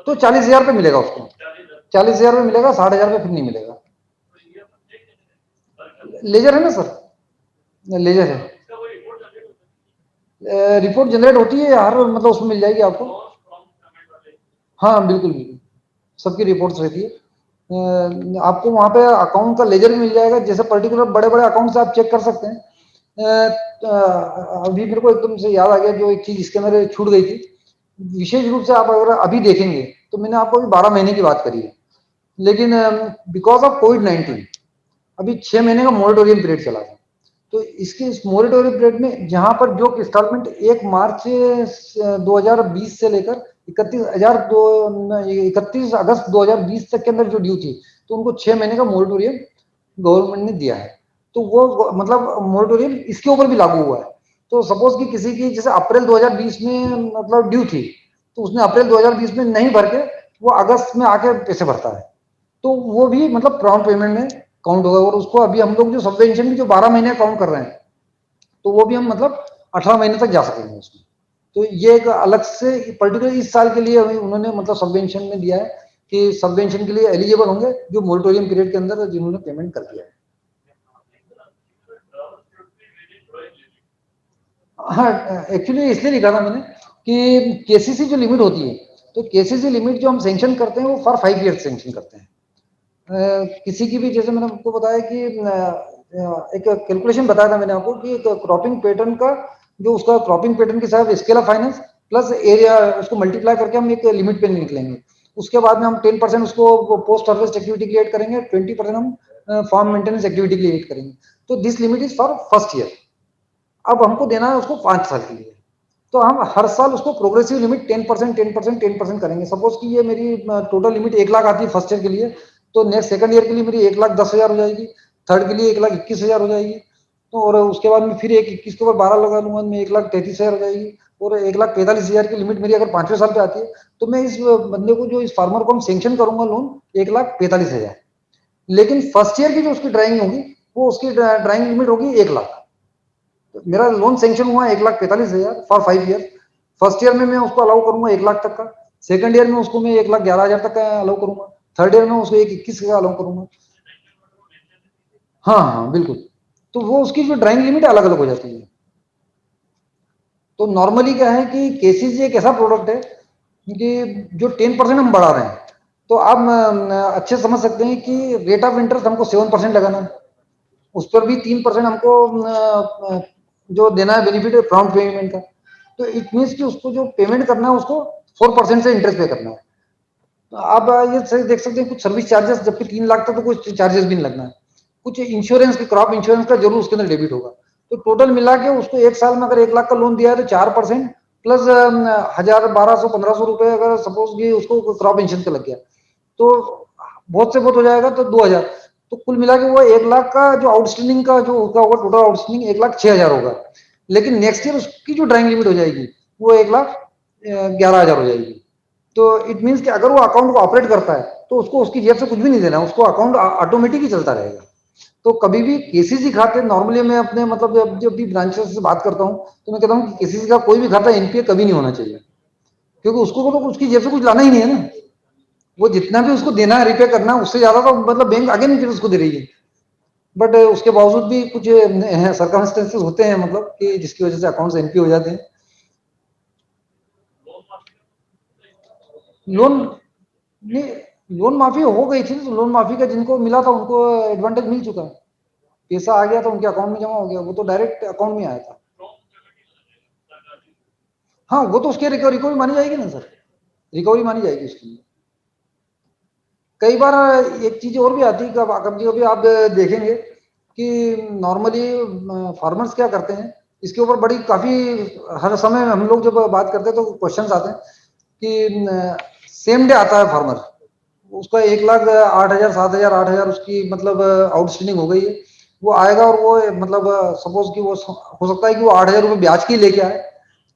तो 40,000 पे मिलेगा उसको, 40,000 पे मिलेगा, 60,000 पे फिर नहीं मिलेगा। लेजर है ना सर, लेजर है। रिपोर्ट जनरेट होती है हर मतलब उसमें मिल जाएगी आपको। हाँ बिल्कुल बिल्कुल, सबकी रिपोर्ट्स रहती है। आपको वहां पे अकाउंट का लेजर भी मिल जाएगा। जैसे पर्टिकुलर बड़े बड़े अकाउंट से आप चेक कर सकते हैं। अभी मेरे को एकदम से याद आ गया जो एक चीज इसके अंदर छूट गई थी। विशेष रूप से आप अगर अभी देखेंगे तो मैंने आपको अभी 12 महीने की बात करी है, लेकिन बिकॉज ऑफ कोविड-19 अभी 6 महीने का मोरेटोरियम पीरियड चला था। तो इसके इस मोरेटोरियम पीरियड में जहां पर जो इंस्टॉलमेंट 1 मार्च 2020 से लेकर 31 अगस्त 2020 तक के अंदर जो ड्यू थी तो उनको 6 महीने का मोरेटोरियम गवर्नमेंट ने दिया है। तो वो मतलब मोरेटोरियम इसके ऊपर भी लागू हुआ है। तो सपोज कि किसी की जैसे अप्रैल 2020 में मतलब ड्यू थी तो उसने अप्रैल 2020 में नहीं भर के वो अगस्त में आके पैसे भरता है तो वो भी मतलब प्रॉम्प्ट पेमेंट में काउंट होगा। और उसको अभी हम लोग जो सबवेंशन भी जो 12 महीने काउंट कर रहे हैं तो वो भी हम मतलब 18 महीने तक जा सकेंगे उसमें। तो ये एक अलग से पर्टिकुलर इस साल के लिए उन्होंने मतलब सबवेंशन में दिया है कि सबवेंशन के लिए एलिजिबल होंगे जो मोरेटोरियम पीरियड के अंदर जिन्होंने पेमेंट कर दिया है। हाँ, एक्चुअली इसलिए लिखा था मैंने कि केसीसी जो लिमिट होती है तो केसीसी लिमिट जो हम सेंक्शन करते हैं वो फॉर 5 ईयर सेंक्शन करते हैं। किसी की भी जैसे मैंने आपको बताया कि एक कैलकुलेशन बताया था मैंने आपको कि क्रॉपिंग पैटर्न का जो उसका क्रॉपिंग पैटर्न के साथ scale of finance plus area उसको मल्टीप्लाई करके हम एक लिमिट पे निकलेंगे। उसके बाद में हम 10% उसको पोस्ट हार्वेस्ट एक्टिविटी के लिए ऐड करेंगे, 20% हम फार्म मेंटेनेंस एक्टिविटी के लिए ऐड करेंगे। तो this limit is for first year. अब हमको देना है उसको 5 साल के लिए, तो हम हर साल उसको प्रोग्रेसिव लिमिट 10% 10% 10% करेंगे। सपोज कि ये मेरी टोटल लिमिट 1 लाख आती है फर्स्ट ईयर के लिए, तो नेक्स्ट सेकंड ईयर के लिए मेरी 1,10,000 हो जाएगी, थर्ड के लिए 1,21,000 हो जाएगी, तो और उसके बाद में फिर एक 21 के ऊपर 12 लगा लूंगा, मैं 1,33,000 हो जाएगी, और 1,45,000 की लिमिट मेरी अगर 5वें साल पे आती है, तो मैं इस बंदे को, जो इस फार्मर को हम सेंक्शन करूंगा लोन 1,45,000। लेकिन फर्स्ट ईयर की जो उसकी ड्राइंग होगी, वो उसकी ड्राइंग लिमिट होगी 1 लाख। तो मेरा लोन सेंक्शन हुआ 1,45,000 फॉर 5 ईयर। फर्स्ट ईयर में मैं उसको अलाउ करूंगा 1 लाख तक का, सेकंड ईयर में उसको मैं 1,11,000 तक का अलाउ करूंगा, थर्ड ईयर में उसको 1,21 का अलाउ करूंगा। हाँ हाँ बिल्कुल, तो वो उसकी जो ड्राइंग लिमिट अलग अलग हो जाती है। तो नॉर्मली क्या है कि केसीजी एक ऐसा प्रोडक्ट है कि जो 10% हम बढ़ा रहे हैं, तो आप अच्छे समझ सकते हैं कि रेट ऑफ इंटरेस्ट हमको 7% लगाना है, उस पर भी 3% हमको जो देना है बेनिफिट प्रॉम्प्ट पेमेंट का। तो इट मीन्स कि उसको जो पेमेंट करना है उसको 4% से इंटरेस्ट पे करना है। तो आप ये सही देख सकते हैं कुछ सर्विस चार्जेस, जबकि 3 लाख तक तो कुछ चार्जेस भी नहीं लगना है। कुछ इंश्योरेंस की, क्रॉप इंश्योरेंस का जरूर उसके अंदर डेबिट होगा। तो टोटल मिला के उसको एक साल में अगर 1 लाख का लोन दिया है तो 4% प्लस 1,000 1,200 1,500 रुपए अगर सपोज कि उसको क्रॉप इंश्योरेंस का लग गया, तो बहुत से बहुत हो जाएगा तो 2,000। तो कुल मिला के वो 1 लाख का जो आउटस्टैंडिंग का जो होगा टोटल आउटस्टैंडिंग 1,06,000 होगा। लेकिन नेक्स्ट ईयर उसकी जो ड्राइंग लिमिट हो जाएगी वो 1,11,000 हो जाएगी। तो इट मीन्स कि अगर वो अकाउंट को ऑपरेट करता है तो उसको उसकी जेब से कुछ भी नहीं देना, उसको अकाउंट ऑटोमेटिक ही चलता रहेगा। तो कभी भी केसीसी खाते, नॉर्मली मैं अपने मतलब जब भी ब्रांचेस से बात करता हूँ तो मैं कहता हूँ कि केसीसी का कोई भी खाता एनपीए कभी नहीं होना चाहिए, क्योंकि उसको तो उसकी जेब से कुछ लाना ही नहीं है ना। वो जितना भी उसको देना है रिपे करना है, उससे ज्यादा तो मतलब बैंक आगे नहीं फिर उसको दे रही है। बट उसके बावजूद भी कुछ सर्कमस्टेंसेस होते हैं, मतलब कि जिसकी वजह से अकाउंट्स एनपी हो जाते हैं। लोन नहीं, लोन माफी हो गई थी, तो लोन माफी का जिनको मिला था उनको एडवांटेज मिल चुका है, पैसा आ गया था उनके अकाउंट में जमा हो गया, वो तो डायरेक्ट अकाउंट में आया था। हाँ वो तो उसके रिकवरी मानी जाएगी ना सर, रिकवरी मानी जाएगी उसके लिए। कई बार एक चीज और भी आती है, कभी कभी आप देखेंगे कि नॉर्मली फार्मर्स क्या करते हैं, इसके ऊपर बड़ी काफी हर समय हम लोग जब बात करते हैं तो क्वेश्चंस आते हैं कि सेम डे आता है फार्मर, उसका 1,08,000 7,000 8,000 उसकी मतलब आउटस्टैंडिंग हो गई है, वो आएगा और वो मतलब सपोज कि वो हो सकता है कि वो 8,000 रुपये ब्याज की लेके आए,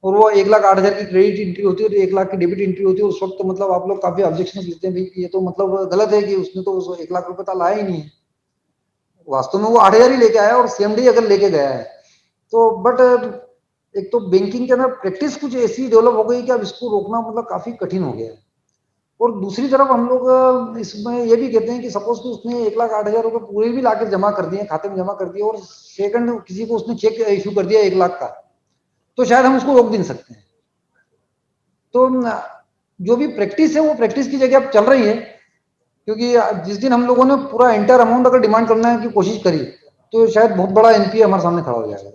और वो 1,08,000 की क्रेडिट एंट्री होती है और 1 लाख की डेबिट एंट्री होती है। उस वक्त तो मतलब आप लोग काफी ऑब्जेक्शन लेते हैं भाई कि ये तो मतलब गलत है कि उसने तो उस 1 लाख रुपए तो लाया ही नहीं है, वास्तव में वो 8,000 ही लेके आया और सेम डे अगर लेके गया है तो। बट एक तो बैंकिंग के अंदर प्रैक्टिस कुछ ऐसी डेवलप हो गई कि अब इसको रोकना मतलब काफी कठिन हो गया है। और दूसरी तरफ हम लोग इसमें ये भी कहते हैं कि सपोज कि उसने 1,08,000 रुपए पूरे भी लाके जमा कर दिए, खाते में जमा कर दिए, और सेकंड किसी को उसने चेक इशू कर दिया 1 लाख का, तो शायद हम उसको रोक भी नहीं सकते हैं। तो जो भी प्रैक्टिस है वो प्रैक्टिस की जगह अब चल रही है, क्योंकि जिस दिन हम लोगों ने पूरा एंटायर अमाउंट अगर डिमांड करने की कोशिश करी तो शायद बहुत बड़ा एनपीए हमारे सामने खड़ा हो जाएगा।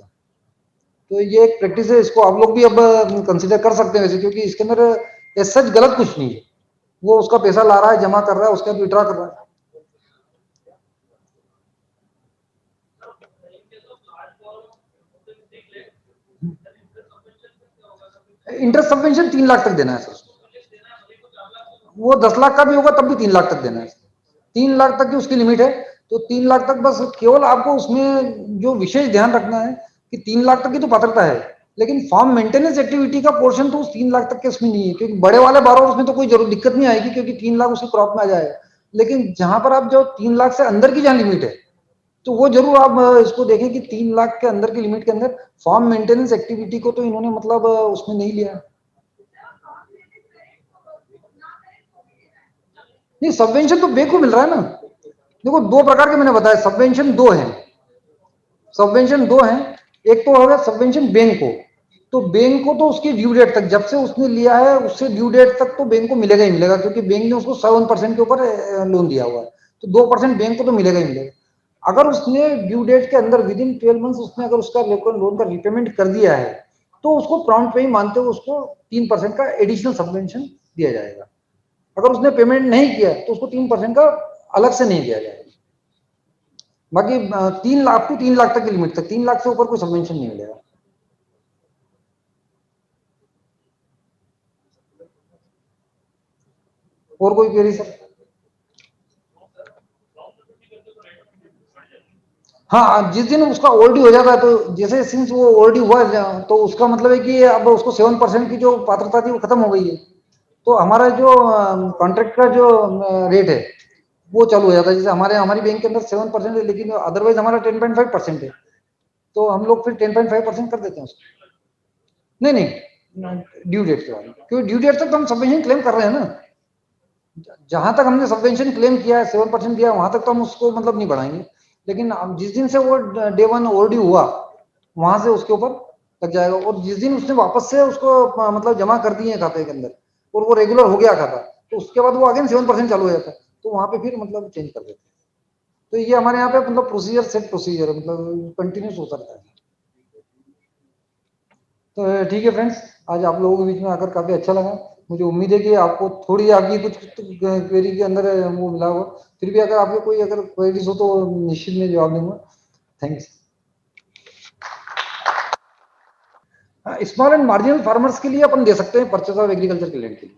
तो ये एक प्रैक्टिस है, इसको आप लोग भी अब कंसिडर कर सकते हैं वैसे, क्योंकि इसके अंदर सच गलत कुछ नहीं है। वो उसका पैसा ला रहा है, जमा कर रहा है, उसके बाद विड्रॉ कर रहा है। इंटरेस्ट सबवेंशन 3 लाख तक देना है सर, वो 10 लाख का भी होगा तब भी 3 लाख तक देना है। 3 लाख तक की उसकी लिमिट है, तो 3 लाख तक बस केवल आपको उसमें जो विशेष ध्यान रखना है कि 3 लाख तक की तो पात्रता है, लेकिन फार्म मेंटेनेंस एक्टिविटी का पोर्शन तो उस 3 लाख तक के उसमें नहीं है, क्योंकि बड़े वाले बारो उसमें तो कोई जरूर दिक्कत नहीं आएगी, क्योंकि 3 लाख उसकी क्रॉप में आ जाएगा। लेकिन जहां पर आप जो 3 लाख से अंदर की जहां लिमिट है, तो वो जरूर आप इसको देखें कि 3 लाख के अंदर की लिमिट के अंदर फार्म मेंटेनेंस एक्टिविटी को तो इन्होंने मतलब उसमें नहीं लिया। नहीं, सबवेंशन तो बैंक को मिल रहा है ना। देखो दो प्रकार के मैंने बताया, सबवेंशन दो है, सबवेंशन दो है। एक तो होगा सबवेंशन बैंक को, तो बैंक को तो उसकी ड्यू डेट तक, जब से उसने लिया है उससे ड्यू डेट तक तो बैंक को मिलेगा ही मिलेगा, क्योंकि बैंक ने उसको 7% के ऊपर लोन दिया हुआ है, तो 2% बैंक को तो मिलेगा ही मिलेगा। अगर उसने ड्यू डेट के अंदर विद इन 12 मंथ्स उसने अगर उसका लोन का रिपेमेंट कर दिया है, तो उसको प्रॉम्प्ट पे ही मानते हुए उसको 3% का एडिशनल सबवेंशन दिया जाएगा। अगर उसने पेमेंट नहीं किया तो उसको 3% का अलग से नहीं दिया जाएगा। बाकी 3 लाख टू 3 लाख तक की लिमिट तक, 3 लाख से ऊपर कोई सबवेंशन नहीं मिलेगा। और कोई क्वेरी सर? हाँ, जिस दिन उसका ओवरड्यू हो जाता है तो जैसे सिंस वो ओवरड्यू हुआ तो उसका मतलब है कि अब उसको 7% की जो पात्रता थी वो खत्म हो गई है, तो हमारा जो कॉन्ट्रैक्ट का जो रेट है वो चालू हो जाता है। जैसे हमारी बैंक के अंदर 7% है, लेकिन अदरवाइज हमारा 10.5% है, तो हम लोग फिर 10.5% कर देते हैं उसको। नहीं नहीं, ड्यू डेट के बाद, क्योंकि ड्यू डेट तक तो हम सबवेंशन क्लेम कर रहे हैं ना। जहां तक हमने सबवेंशन क्लेम किया है 7% दिया, वहां तक तो हम उसको मतलब नहीं बढ़ाएंगे, लेकिन अब जिस दिन से वो डे 1 ओवरड्यू हुआ वहां से उसके ऊपर लग जाएगा। और जिस दिन उसने वापस से उसको मतलब जमा कर दिए खाते के अंदर और वो रेगुलर हो गया खाता, तो उसके बाद वो अगेन 7% चालू हो जाता है, तो वहां पे फिर मतलब चेंज कर देते हैं। तो ये हमारे यहाँ पे मतलब प्रोसीजर सेट प्रोसीजर है, मतलब कंटिन्यूस होता रहता है। तो ठीक है फ्रेंड्स, आज आप लोगों के बीच में आकर काफी अच्छा लगा। मुझे उम्मीद है कि आपको थोड़ी आपकी कुछ क्वेरी के अंदर वो मिला होगा, फिर भी अगर आपको कोई अगर क्वेरीज हो तो निश्चित में जवाब दूंगा। Thanks. Small and marginal farmers के लिए अपन दे सकते हैं परचेज ऑफ एग्रीकल्चर के लैंड के लिए।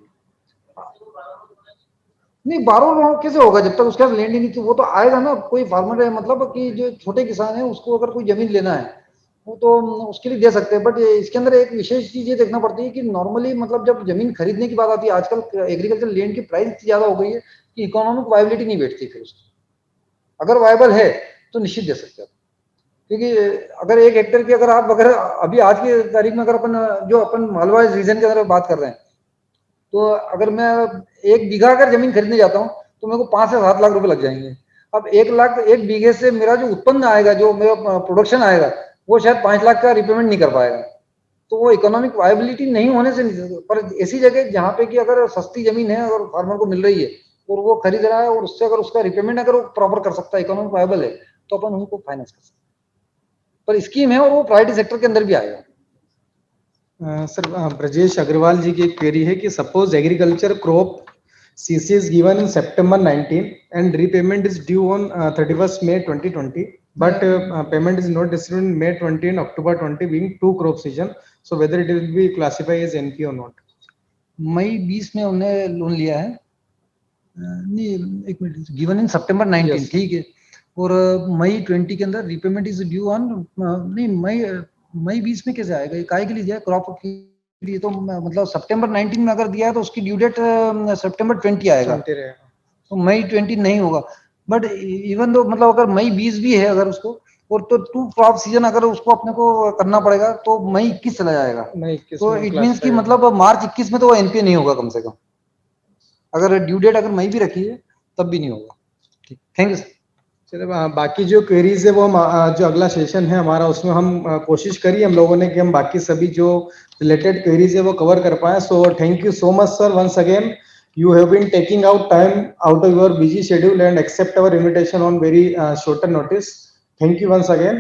नहीं, 12 कैसे होगा जब तक उसके पास लैंड ही नहीं, तो वो तो आएगा ना। कोई फार्मर है मतलब कि जो छोटे किसान है उसको अगर कोई जमीन लेना है वो तो उसके लिए दे सकते हैं, बट इसके अंदर एक विशेष चीज ये देखना पड़ती है कि नॉर्मली मतलब जब जमीन खरीदने की बात आती है, आजकल एग्रीकल्चर लैंड की प्राइस इतनी ज्यादा हो गई है कि इकोनॉमिक वायबिलिटी नहीं बैठती फिर उसकी। अगर वायबल है तो निश्चित दे सकते हैं, क्योंकि अगर 1 हेक्टेयर की अगर अभी आज की तारीख में अगर अपन मालवा रीजन के अंदर बात कर रहे हैं, तो अगर मैं 1 बीघा अगर जमीन खरीदने जाता हूँ तो मेरे को 5 से 7 लाख रुपए लग जाएंगे। अब 1 लाख 1 बीघे से मेरा जो उत्पन्न आएगा, जो मेरा प्रोडक्शन आएगा, वो शायद 5 लाख का रिपेमेंट नहीं कर पाएगा। तो वो इकोनॉमिक वायबिलिटी नहीं होने से नहीं, पर ऐसी जगह जहाँ पे कि अगर सस्ती जमीन है, अगर फार्मर को मिल रही है और वो खरीद रहा है और उससे अगर उसका रिपेमेंट अगर वो प्रॉपर कर सकता है, इकोनॉमिक वायबल है, तो अपन उनको फाइनेंस कर सकते हैं। पर स्कीम है और वो प्राइवेट सेक्टर के अंदर भी आएगा। सर ब्रजेश अग्रवाल जी की एक क्वेरी है कि suppose agriculture crop CC is given in September 19 and repayment is due on 31st May 2020, but payment is not received in May 20 and October 20 being 2 crop season, so whether it will be classified as NP or not. मई 20 में उन्होंने loan लिया है, नहीं एक minute, given in September 19, Yes. ठीक है, और मई 20 के अंदर रीपेमेंट इज ड्यू ऑन, नहीं मई 20 में कैसे आएगा, ये काहे के लिए दिया है क्रॉप के लिए, तो मतलब सितंबर 19 में अगर दिया है तो उसकी ड्यू डेट सितंबर 20 आएगा, 20 रहेगा। तो मई 20 नहीं होगा। बट इवन दो मतलब अगर मई 20 भी है अगर उसको, और तो 2 क्रॉप सीजन अगर उसको अपने को करना पड़ेगा तो मई 21 चला जाएगा, मई 21 तो में इट मीन्स कि classify मतलब मार्च 21 में तो वो एनपीए नहीं होगा कम से कम, अगर ड्यू डेट अगर मई भी रखी है तब भी नहीं होगा। ठीक, थैंक यू सर। चलिए बाकी जो क्वेरीज है वो हम जो अगला सेशन है हमारा उसमें हम कोशिश करी हम लोगों ने कि हम बाकी सभी जो रिलेटेड क्वेरीज है वो कवर कर पाए। So thank you so much sir once again, you have been taking out time out of your busy schedule and accept our invitation on very shorter notice. Thank you once again.